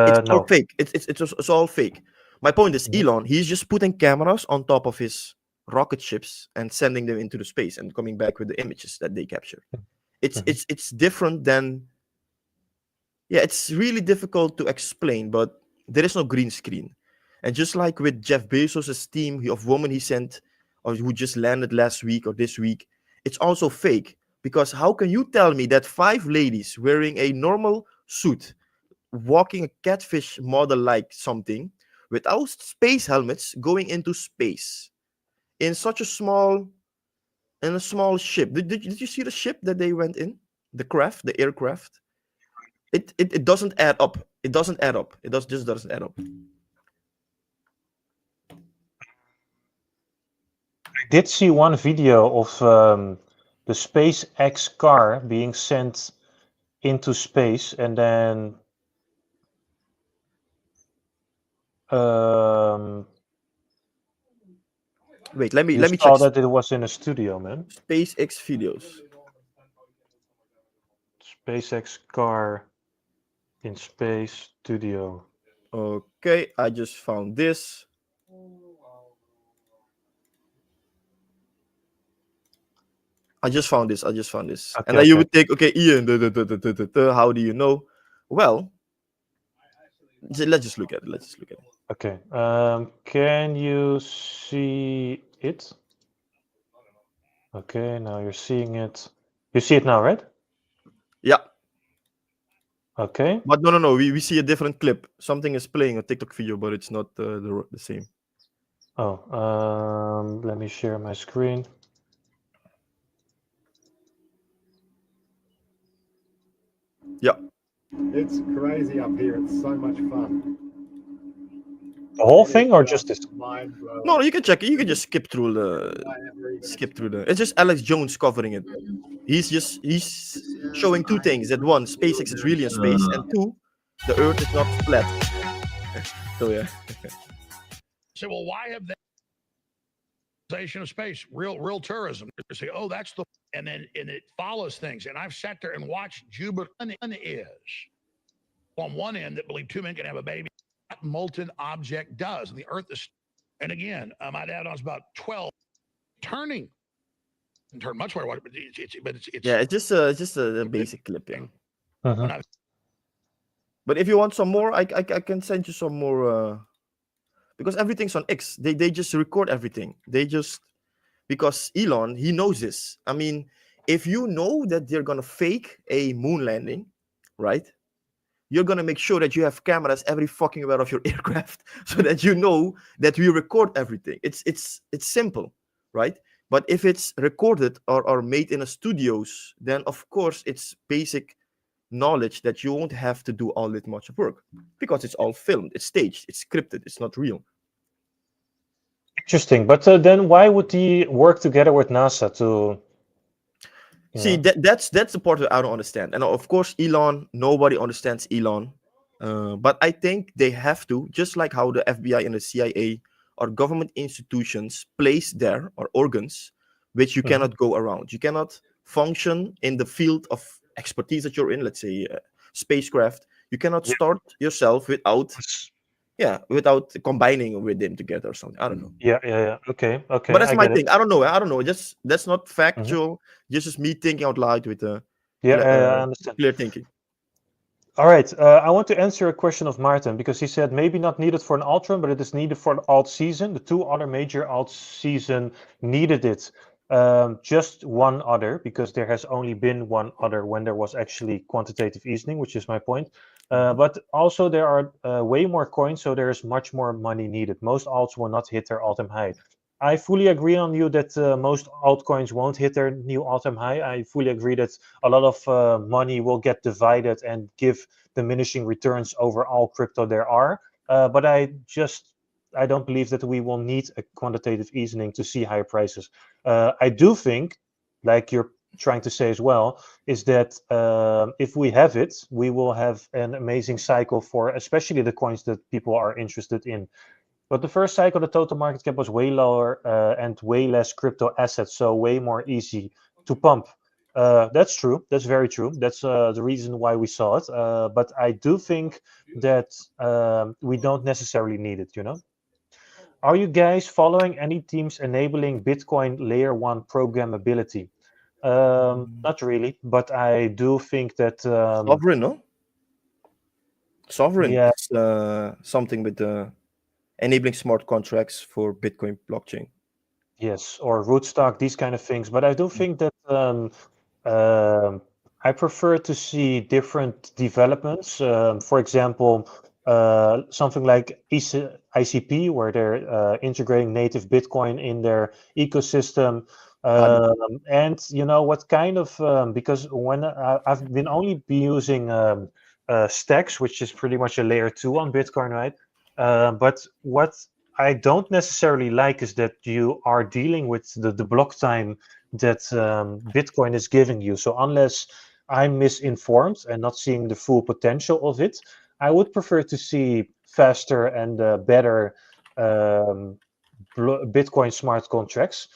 It's all
No.
fake. It's all fake. My point is,
Mhm,
Elon, he's just putting cameras on top of his rocket ships and sending them into the space and coming back with the images that they capture. It's
mhm,
it's it's different than, yeah, it's really difficult to explain, but there is no green screen. And just like with Jeff Bezos' team of women he sent or who just landed last week or this week, it's also fake. Because how can you tell me that 5 ladies wearing a normal suit walking a catfish model like something without space helmets going into space in such a small in a small ship? Did you see the ship that they went in, the aircraft? It doesn't add up. It doesn't add up. Just doesn't add up.
I did see one video of the SpaceX car being sent into space, and then
Wait, let
you
me
saw
check.
that it was in a studio, man.
SpaceX videos.
SpaceX car in space studio.
Okay, I just found this. I just found this.
Okay,
And then you
okay.
would think, okay, Ian, how do you know? Well, let's just look at it.
Okay. Can you see it? Okay, now you're seeing it. You see it now, right?
Yeah,
Okay.
but no. We see a different clip. Something is playing a TikTok video, but it's not the same.
Oh, let me share my screen.
Yeah.
It's crazy up here. It's so much fun.
The whole
It
thing,
is
or
just
just this?
mind blowing.
No, you can check it. You can just skip through It's just Alex Jones covering it. He's showing two things. That one, SpaceX is really in space, and two, the Earth is not flat. So yeah.
Say, well, why have they of space, real tourism? They say, oh, that's the, and then it follows things. And I've sat there and watched Jupiter is on one end that believe two men can have a baby. That molten object does, and the Earth is. And again, my dad was about 12, turning, and turned much more water, but it's
Yeah, it's just a basic clip. Yeah.
Mhm.
But if you want some more, I can send you some more. Because everything's on X. They just record everything. Because Elon, he knows this. I mean, if you know that they're gonna fake a moon landing, right? You're gonna make sure that you have cameras every fucking where of your aircraft, so that you know that we record everything. It's simple, right? But if it's recorded or made in a studios, then of course it's basic knowledge that you won't have to do all that much work, because it's all filmed, it's staged, it's scripted, it's not real.
Interesting. But then why would he work together with NASA to?
See, that's the part that I don't understand. And of course, Elon, nobody understands Elon. But I think they have to, just like how the FBI and the CIA or government institutions place there or organs, which you
Mhm.
cannot go around. You cannot function in the field of expertise that you're in, let's say spacecraft. You cannot
Yeah.
start yourself without combining with them together or something. I don't know.
Yeah. Okay.
But that's
I
my
get it.
thing. I don't know. Just that's not
Mhm.
factual. Just me thinking out loud with
Yeah, I understand.
clear thinking.
All right. I want to answer a question of Martin because he said maybe not needed for an alt run, but it is needed for an alt season. The two other major alt season needed it. Just one other, because there has only been one other when there was actually quantitative easing, which is my point. But also there are way more coins, so there is much more money needed. Most alts will not hit their all-time high. I fully agree on you that most altcoins won't hit their new all-time high. I fully agree that a lot of money will get divided and give diminishing returns over all crypto there are. But I don't believe that we will need a quantitative easing to see higher prices. I do think, like you're trying to say as well, is that if we have it, we will have an amazing cycle for especially the coins that people are interested in. But the first cycle, the total market cap was way lower and way less crypto assets, so way more easy to pump. That's true. That's very true. That's the reason why we saw it. But I do think that we don't necessarily need it, you know? Are you guys following any teams enabling Bitcoin layer one programmability? Not really, but I do think that
Sovereign, no? Sovereign
yeah,
is something with enabling smart contracts for Bitcoin blockchain.
yes, or rootstock, these kind of things. But I do think that um, I prefer to see different developments. For example, something like ICP, where they're integrating native Bitcoin in their ecosystem. And you know what kind of because when I've been only be using stacks, which is pretty much a layer two on Bitcoin, right? But what I don't necessarily like is that you are dealing with the block time that Bitcoin is giving you. So unless I'm misinformed and not seeing the full potential of it. I would prefer to see faster and better Bitcoin smart contracts.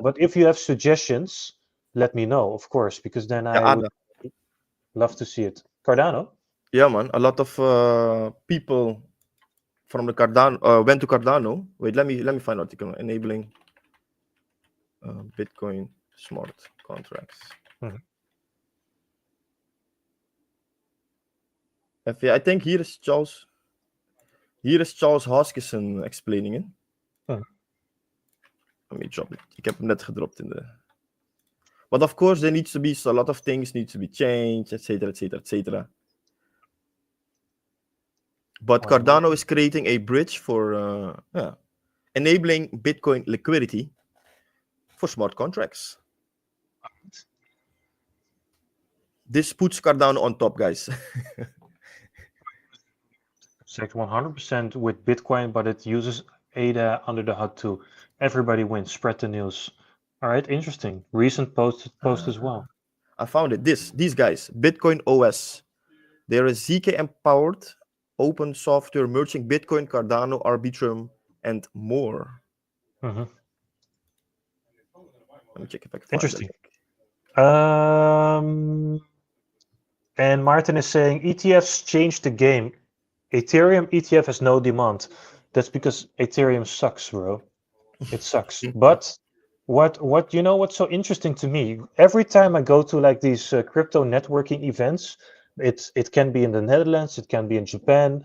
But if you have suggestions, let me know, of course, because then
Yeah,
I would love to see it. Cardano?
yeah, man. A lot of people from the Cardano went to Cardano. Wait, let me find article enabling Bitcoin smart contracts.
Mhm.
Even, I think here is Charles. Hier is Charles Hoskinson explaining it.
Mhm.
Let me drop it. Ik heb hem net gedropt in de. But of course, there needs to be a lot of things need to be changed, etc., etc., etc. But
Oh,
Cardano is creating a bridge for enabling Bitcoin liquidity for smart contracts. This puts Cardano on top, guys.
Exact 100% with Bitcoin, but it uses ADA under the hood too. Everybody wins. Spread the news. All right, interesting. Recent post as well.
I found it. These guys, Bitcoin OS. They're a ZK empowered open software merging Bitcoin, Cardano, Arbitrum, and more.
Mm-hmm.
Let me check if I can find
Interesting.
that.
And Martin is saying ETFs changed the game. Ethereum ETF has no demand. That's because Ethereum sucks, bro. It sucks. But what you know what's so interesting to me? Every time I go to like these crypto networking events, it can be in the Netherlands, it can be in Japan.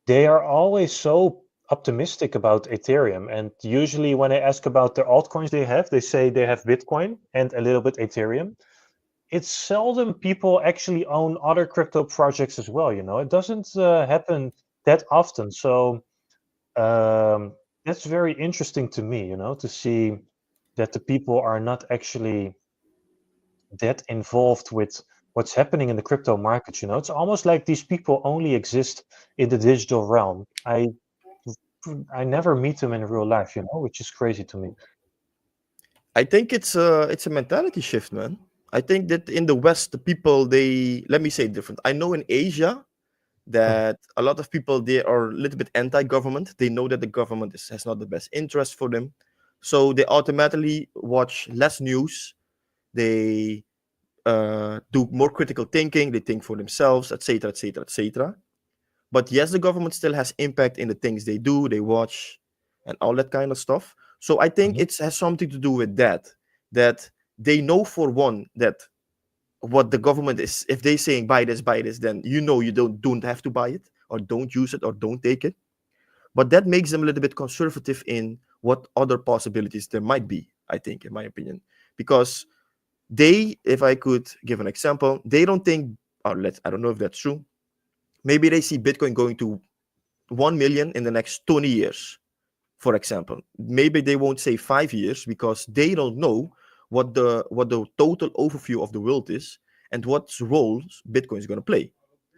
They are always so optimistic about Ethereum. And usually when I ask about the altcoins they say they have Bitcoin and a little bit Ethereum. It's seldom people actually own other crypto projects as well. It doesn't happen that often. So that's very interesting to me, to see that the people are not actually that involved with what's happening in the crypto market. It's almost like these people only exist in the digital realm. I never meet them in real life, which is crazy to me.
I think it's a mentality shift, man. I think that in the West, the people let me say it different. I know in Asia that a lot of people they are a little bit anti-government. They know that the government has not the best interest for them, so they automatically watch less news. They do more critical thinking. They think for themselves, etc., etc., etc. But yes, the government still has impact in the things they do, they watch, and all that kind of stuff. So I think it has something to do with that. That they know for one that what the government is, if they saying buy this, then you don't have to buy it or don't use it or don't take it. But that makes them a little bit conservative in what other possibilities there might be, I think, in my opinion. Because if I could give an example, they don't think, I don't know if that's true. Maybe they see Bitcoin going to 1 million in the next 20 years, for example. Maybe they won't say 5 years because they don't know what the total overview of the world is and what roles Bitcoin is going to play.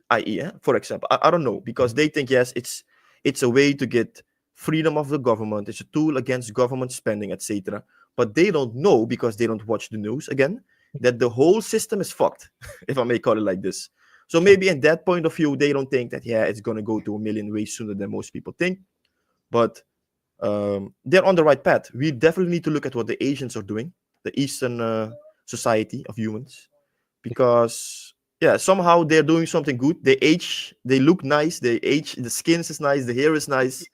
I.e., for example, I don't know, because they think, yes, it's a way to get freedom of the government. It's a tool against government spending, etc. But they don't know, because they don't watch the news, again, that the whole system is fucked, if I may call it like this. So maybe in that point of view, they don't think that, it's going to go to 1 million way sooner than most people think. But they're on the right path. We definitely need to look at what the Asians are doing, the Eastern society of humans, because somehow they're doing something good. They age, they look nice, they age, the skin is nice, the hair is nice.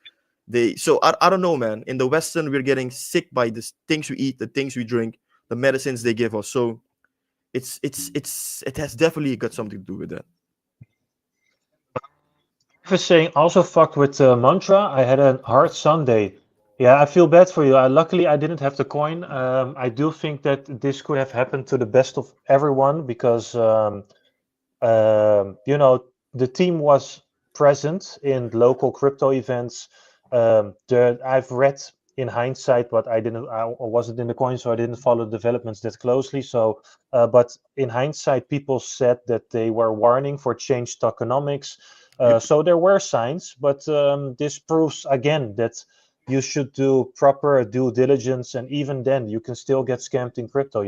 I don't know, man. In the Western, we're getting sick by the things we eat, the things we drink, the medicines they give us. So it has definitely got something to do with that.
Was saying also fucked with mantra. I had a hard Sunday. Yeah, I feel bad for you. Luckily, I didn't have the coin. I do think that this could have happened to the best of everyone because the team was present in local crypto events. I've read in hindsight, but I wasn't in the coin, so I didn't follow developments that closely. So, but in hindsight, people said that they were warning for changed tokenomics. So there were signs, but this proves again that you should do proper due diligence, and even then, you can still get scammed in crypto.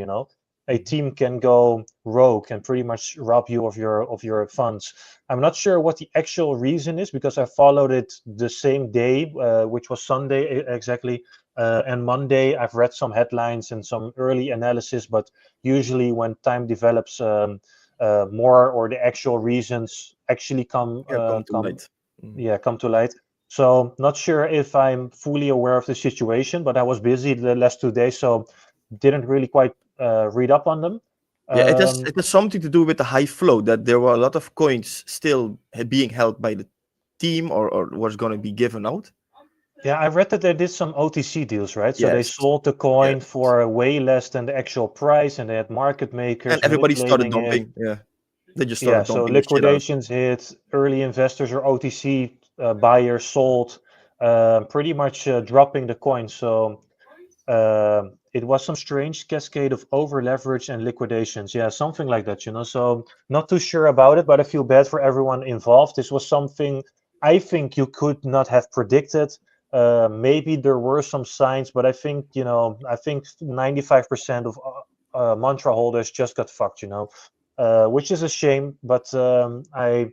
a team can go rogue and pretty much rob you of your funds. I'm not sure what the actual reason is because I followed it the same day, which was Sunday exactly. And Monday, I've read some headlines and some early analysis, but usually when time develops more, or the actual reasons actually come
Yeah, come to light.
come to light. So not sure if I'm fully aware of the situation, but I was busy the last 2 days, so didn't really quite read up on them.
Yeah,
Um,
it has something to do with the high flow, that there were a lot of coins still being held by the team, or was going to be given out.
yeah, I read that they did some OTC deals, right? So they
Yes,
sold the
yes.
coin for way less than the actual price, and they had market
And
makers
everybody started
manipulating it.
dumping. Yeah, they just
Yeah,
started
so
dumping the shit out.
liquidations hit, early investors or OTC buyers sold, pretty much dropping the coin. So it was some strange cascade of over leverage and liquidations. Yeah, something like that, So not too sure about it, but I feel bad for everyone involved. This was something I think you could not have predicted. Maybe there were some signs, but I think, I think 95% of mantra holders just got fucked, which is a shame. But I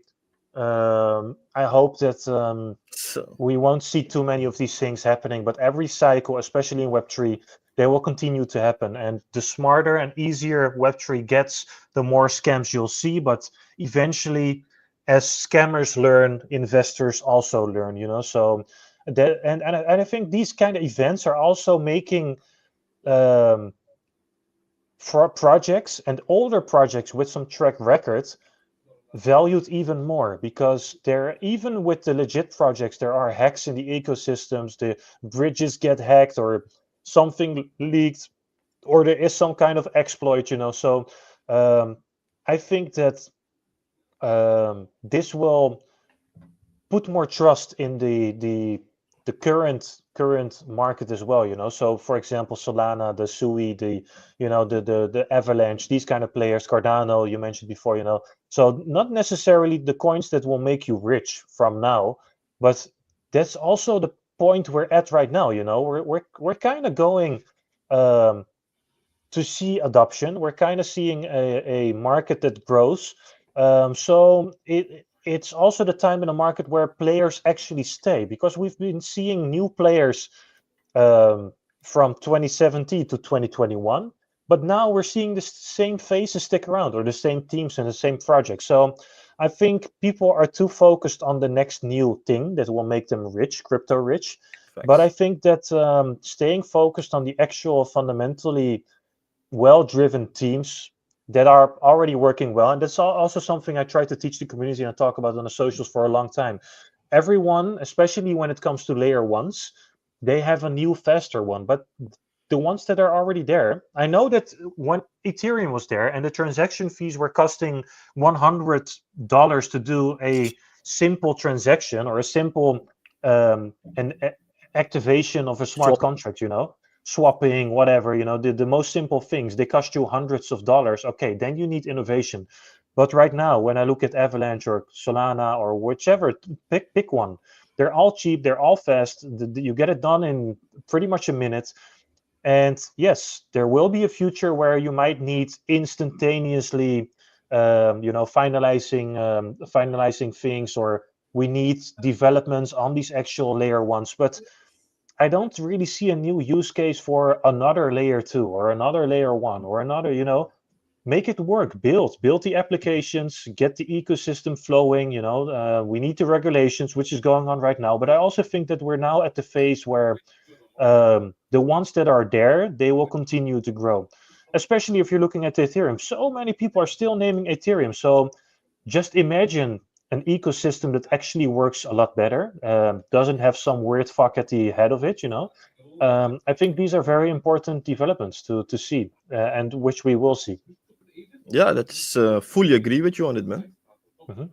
hope that
So
we won't see too many of these things happening, but every cycle, especially in Web3, they will continue to happen. And the smarter and easier Web3 gets, the more scams you'll see. But eventually, as scammers learn, investors also learn, So that, and I think these kind of events are also making um, for projects and older projects with some track record valued even more, because there, even with the legit projects, there are hacks in the ecosystems. The bridges get hacked, or something leaked, or there is some kind of exploit, So um, I think that this will put more trust in the current market as well, So for example, Solana, the Sui, the Avalanche, these kind of players, Cardano, you mentioned before, So not necessarily the coins that will make you rich from now, but that's also the point we're at right now, We're kind of going um, to see adoption. We're kind of seeing a market that grows. So it's also the time in the market where players actually stay, because we've been seeing new players um, from 2017 to 2021, but now we're seeing the same faces stick around, or the same teams and the same projects. So I think people are too focused on the next new thing that will make them rich, crypto rich. But I
facts.
think that staying focused on the actual fundamentally well-driven teams that are already working well, and that's also something I try to teach the community and I talk about on the socials for a long time. Everyone, especially when it comes to layer ones, they have a new faster one, but the ones that are already there, I know that when Ethereum was there and the transaction fees were costing $100 to do a simple transaction, or a simple activation of a smart
Swap.
contract, swapping, whatever, the most simple things, they cost you hundreds of dollars. Okay, then you need innovation. But right now, when I look at Avalanche or Solana or whichever, pick one, they're all cheap, they're all fast. You get it done in pretty much a minute. And yes, there will be a future where you might need instantaneously, finalizing things, or we need developments on these actual layer ones. But I don't really see a new use case for another layer two, or another layer one, or another, make it work, build the applications, get the ecosystem flowing, we need the regulations, which is going on right now. But I also think that we're now at the phase where the ones that are there, they will continue to grow, especially if you're looking at Ethereum. So many people are still naming Ethereum. So just imagine an ecosystem that actually works a lot better, doesn't have some weird fuck at the head of it, I think these are very important developments to see, and which we will see.
Yeah, that's fully agree with you on it, man.
Mhm.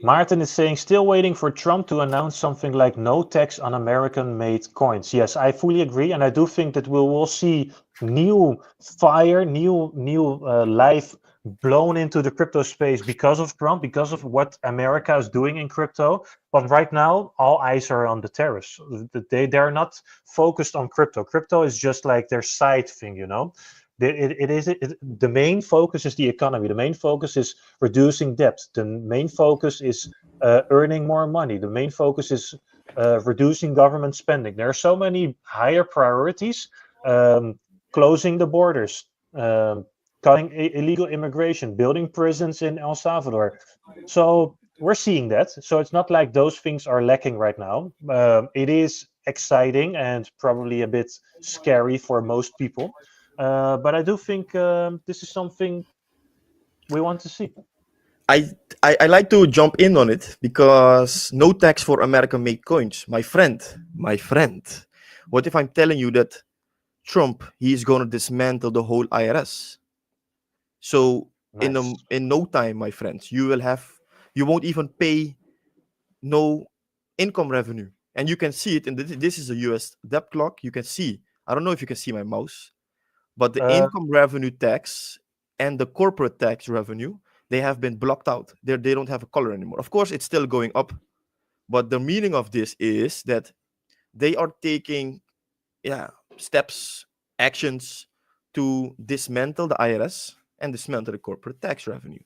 Martin is saying, still waiting for Trump to announce something like no tax on American-made coins. Yes, I fully agree, and I do think that we will see new fire, new life blown into the crypto space because of Trump, because of what America is doing in crypto. But right now, all eyes are on the tariffs. They're not focused on crypto. Crypto is just like their side thing, The main focus is the economy. The main focus is reducing debt. The main focus is earning more money. The main focus is reducing government spending. There are so many higher priorities. Closing the borders, cutting illegal immigration, building prisons in El Salvador. So we're seeing that. So it's not like those things are lacking right now. It is exciting and probably a bit scary for most people. But I do think this is something we want to see.
I, I like to jump in on it because no tax for American-made coins, my friend, my friend. What if I'm telling you that Trump he's going to dismantle the whole IRS? So
Nice.
in no time, my friends, you won't even pay no income revenue, and you can see it in this is a U.S. debt clock. You can see. I don't know if you can see my mouse, but the
Uh,
income revenue tax and the corporate tax revenue they have been blocked out. They don't have a color anymore. Of course, it's still going up, but the meaning of this is that they are taking steps, actions to dismantle the IRS and dismantle the corporate tax revenue.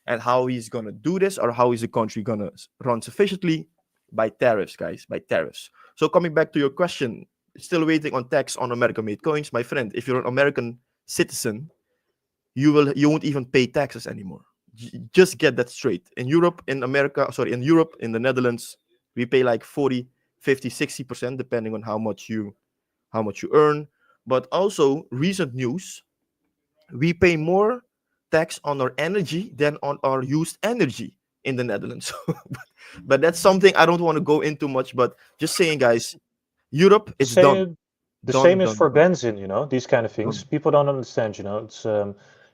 And how he's gonna do this, or how is the country gonna run sufficiently? By tariffs, guys, by tariffs. So coming back to your question, still waiting on tax on American-made coins, my friend. If you're an American citizen, you won't even pay taxes anymore. Just get that straight. In Europe, in Europe, in the Netherlands, we pay like 40, 50, 60% depending on how much you earn. But also, recent news, we pay more tax on our energy than on our used energy in the Netherlands. but that's something I don't want to go into much. But just saying, guys, Europe, it's done.
same, the
Done,
same is
done,
for
done.
benzene. These kind of things.
Done.
People don't understand. It's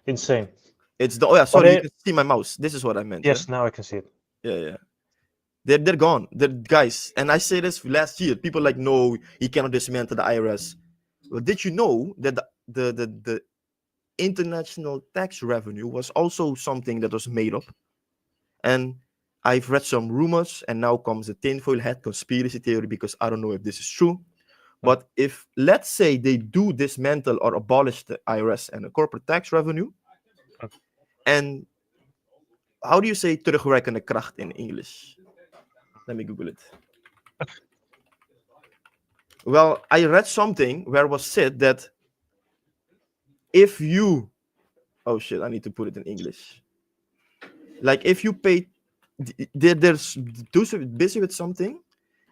insane.
It's done. Oh, yeah,
But
sorry, you can see my mouse. This is what I meant. Yeah,
yes, now I can see it.
yeah, yeah. They're gone. They're guys. And I say this last year. People like, no, he cannot dismantle the IRS. Well, did you know that the international tax revenue was also something that was made up? And I've read some rumors, and now comes the tinfoil hat conspiracy theory because I don't know if this is true. But if, let's say, they do dismantle or abolish the IRS and the corporate tax revenue, and how do you say terugwerkende kracht in English? Let me Google it. Well, I read something where was said that if you, oh shit, I need to put it in English. Like if you pay, there's busy with something,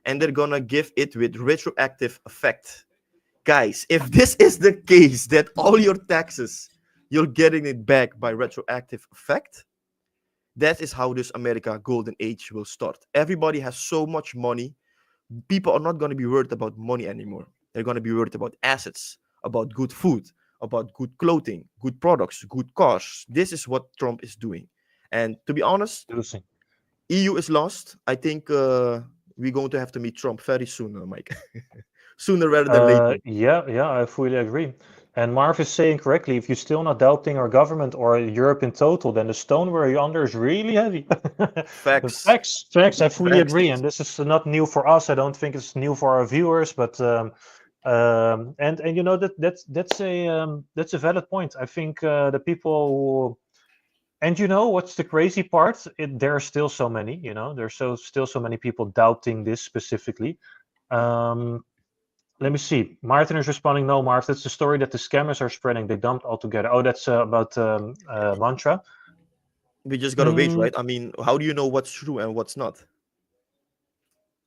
and they're gonna give it with retroactive effect. Guys, if this is the case, that all your taxes, you're getting it back by retroactive effect, that is how this America golden age will start. Everybody has so much money. People are not going to be worried about money anymore. They're going to be worried about assets, about good food, about good clothing, good products, good cars. This is what Trump is doing. And to be honest,
Losing.
EU is lost. I think we're going to have to meet Trump very soon, Mike. Sooner rather than later.
Yeah, I fully agree. And Marv is saying correctly, if you're still not doubting our government or Europe in total, then the stone where you're under is really heavy.
Facts.
Facts, I fully
Facts.
agree. And this is not new for us. I don't think it's new for our viewers, but and that's a valid point. I think the people who, and what's the crazy part? There are still so many, there's still so many people doubting this specifically. Let me see. Martin is responding, no, Marv, that's the story that the scammers are spreading. They dumped altogether. Oh, that's about Mantra.
We just gotta wait, right? I mean, how do you know what's true and what's not?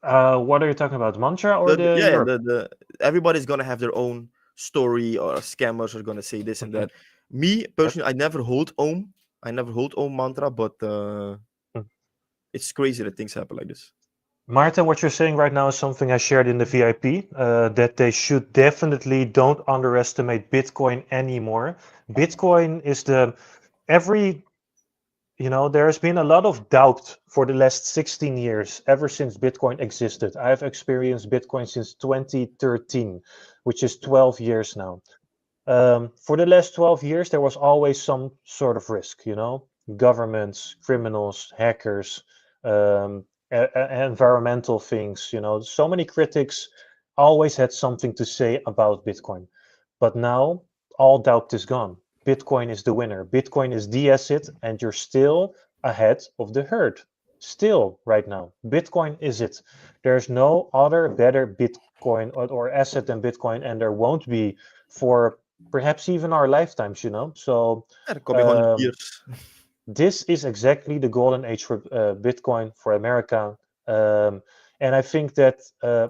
What are you talking about? Mantra or the
Yeah,
Europe?
the everybody's gonna have their own story, or scammers are gonna say this and
Okay.
that. Me personally, I never hold Om. I never hold Om mantra, but it's crazy that things happen like this.
Martin, what you're saying right now is something I shared in the VIP, that they should definitely don't underestimate Bitcoin anymore. Bitcoin is there has been a lot of doubt for the last 16 years, ever since Bitcoin existed. I've experienced Bitcoin since 2013, which is 12 years now. For the last 12 years, there was always some sort of risk, governments, criminals, hackers, environmental things, so many critics always had something to say about Bitcoin. But now all doubt is gone. Bitcoin is the winner. Bitcoin is the asset, and you're still ahead of the herd. Still, right now, Bitcoin is it. There's no other better Bitcoin or asset than Bitcoin, and there won't be for perhaps even our lifetimes, So
Er kom je 100
um,
years.
this is exactly the golden age for Bitcoin, for America. And I think that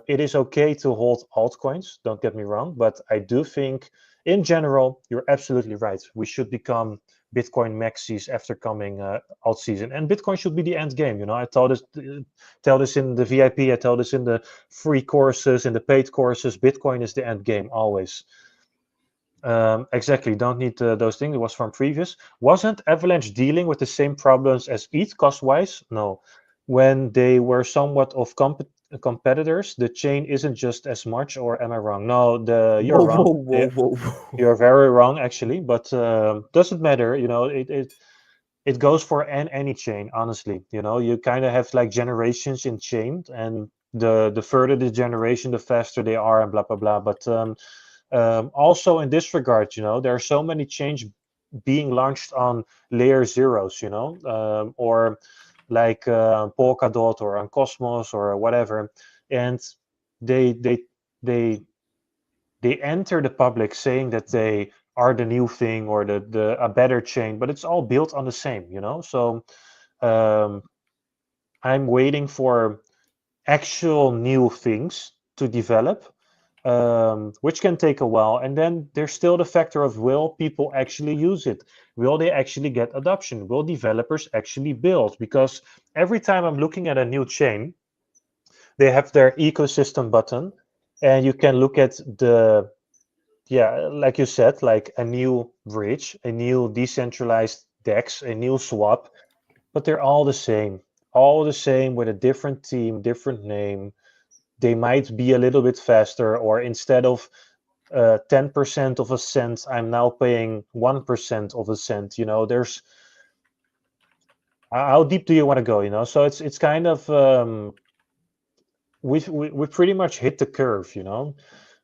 it is okay to hold altcoins, don't get me wrong, but I do think in general, you're absolutely right. We should become Bitcoin maxis after coming alt season, and Bitcoin should be the end game. I tell this in the VIP, I tell this in the free courses, in the paid courses. Bitcoin is the end game always. Exactly, don't need those things. It was from previous. Wasn't Avalanche dealing with the same problems as ETH cost-wise? No. When they were somewhat of competitors, the chain isn't just as much, or am I wrong? No, you're
Whoa,
wrong.
whoa, whoa, whoa.
You're very wrong, actually, but doesn't matter. It goes for any chain, honestly. You kind of have like generations in chain, and the further the generation, the faster they are, and blah blah blah. But also in this regard, there are so many chains being launched on layer zeros, or like Polkadot or on Cosmos or whatever, and they they they they enter the public saying that they are the new thing or the a better chain, but it's all built on the same, So um, I'm waiting for actual new things to develop, which can take a while. And then there's still the factor of, will people actually use it? Will they actually get adoption? Will developers actually build? Because every time I'm looking at a new chain, they have their ecosystem button, and you can look at like you said, like a new bridge, a new decentralized DEX, a new swap, but they're all the same with a different team, different name. They might be a little bit faster, or instead of 10% of a cent, I'm now paying 1% of a cent. There's how deep do you want to go? So it's kind of we pretty much hit the curve.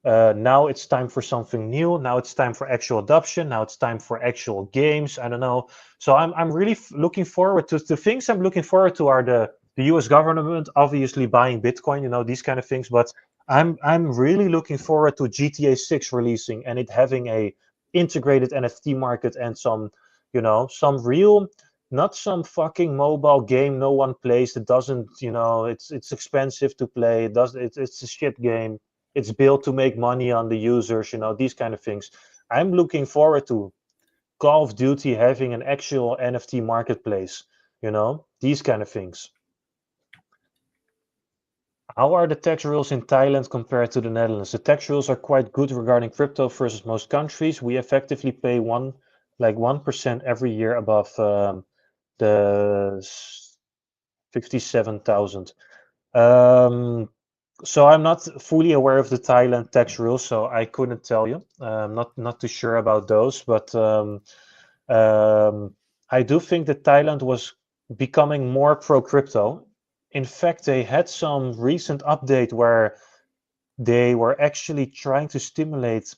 Now it's time for something new. Now it's time for actual adoption. Now it's time for actual games. I don't know. So I'm really looking forward to the things I'm looking forward to are the U.S. government obviously buying Bitcoin. These kind of things. But I'm really looking forward to GTA 6 releasing and it having a integrated NFT market and some real, not some fucking mobile game no one plays. That doesn't, it's expensive to play. It's a shit game. It's built to make money on the users, these kind of things. I'm looking forward to Call of Duty having an actual NFT marketplace, these kind of things. How are the tax rules in Thailand compared to the Netherlands? The tax rules are quite good regarding crypto versus most countries. We effectively pay 1% every year above the 57,000. So I'm not fully aware of the Thailand tax rules, so I couldn't tell you. Not too sure about those, but I do think that Thailand was becoming more pro crypto. In fact, they had some recent update where they were actually trying to stimulate.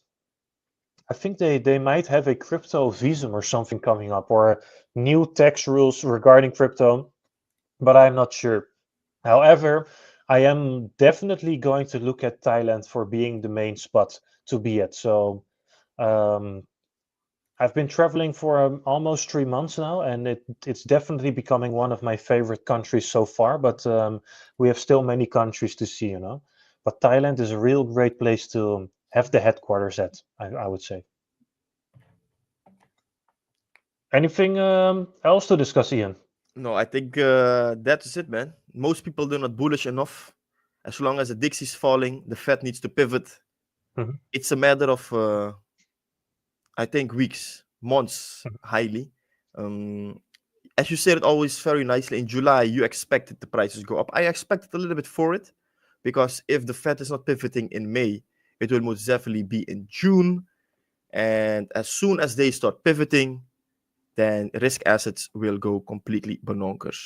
I think they might have a crypto visum or something coming up, or new tax rules regarding crypto, but I'm not sure. However, I am definitely going to look at Thailand for being the main spot to be at. So um, I've been traveling for almost 3 months now, and it's definitely becoming one of my favorite countries so far. But we have still many countries to see, But Thailand is a real great place to have the headquarters at, I would say. Anything else to discuss, Ian?
No, I think that's it, man. Most people are not bullish enough. As long as the Dixie's falling, the Fed needs to pivot.
Mhm.
It's a matter of, I think, weeks, months, highly. As you said it always very nicely, in July, you expected the prices go up. I expected a little bit for it, because if the Fed is not pivoting in May, it will most definitely be in June. And as soon as they start pivoting, then risk assets will go completely bonkers.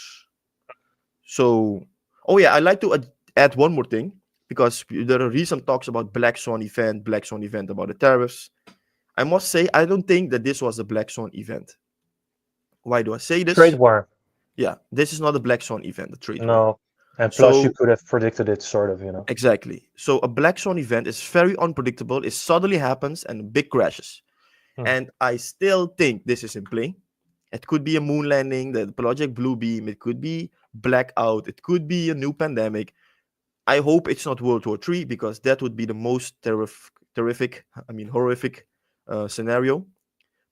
So, oh yeah, I'd like to add one more thing, because there are recent talks about Black Swan event about the tariffs. I must say, I don't think that this was a Black Swan event. Why do I say this?
Trade war.
Yeah, this is not a Black Swan event, a trade war.
No. And plus, you
So
could have predicted it, sort of, you know.
exactly. So a Black Swan event is very unpredictable. It suddenly happens and big crashes. And I still think this is in play. It could be a moon landing, the Project Bluebeam. It could be blackout. It could be a new pandemic. I hope it's not World War III, because that would be the most horrific scenario.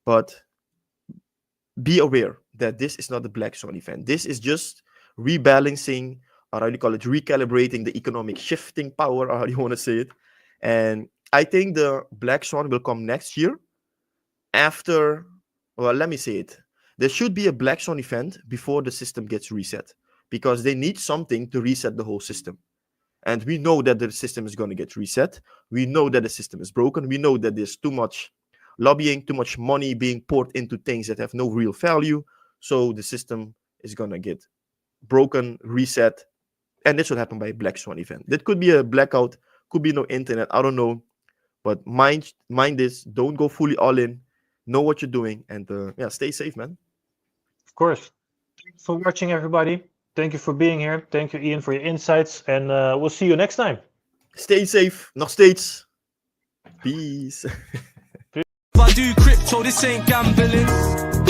But be aware that this is not the Black Swan event. This is just rebalancing, or how do you call it, recalibrating the economic shifting power, or how do you want to say it. And I think the Black Swan will come next year after, well, let me say it. There should be a Black Swan event before the system gets reset, because they need something to reset the whole system. And we know that the system is going to get reset. We know that the system is broken. We know that there's too much lobbying, too much money being poured into things that have no real value. So the system is going to get broken, reset. And this will happen by a Black Swan event. That could be a blackout, could be no internet, I don't know. But mind this, don't go fully all in. Know what you're doing, and stay safe, man.
Of course. Thanks for watching, everybody. Thank you for being here. Thank you, Ian, for your insights. And we'll see you next time.
Stay safe. Nog steeds. Peace.
If I do crypto, this ain't gambling.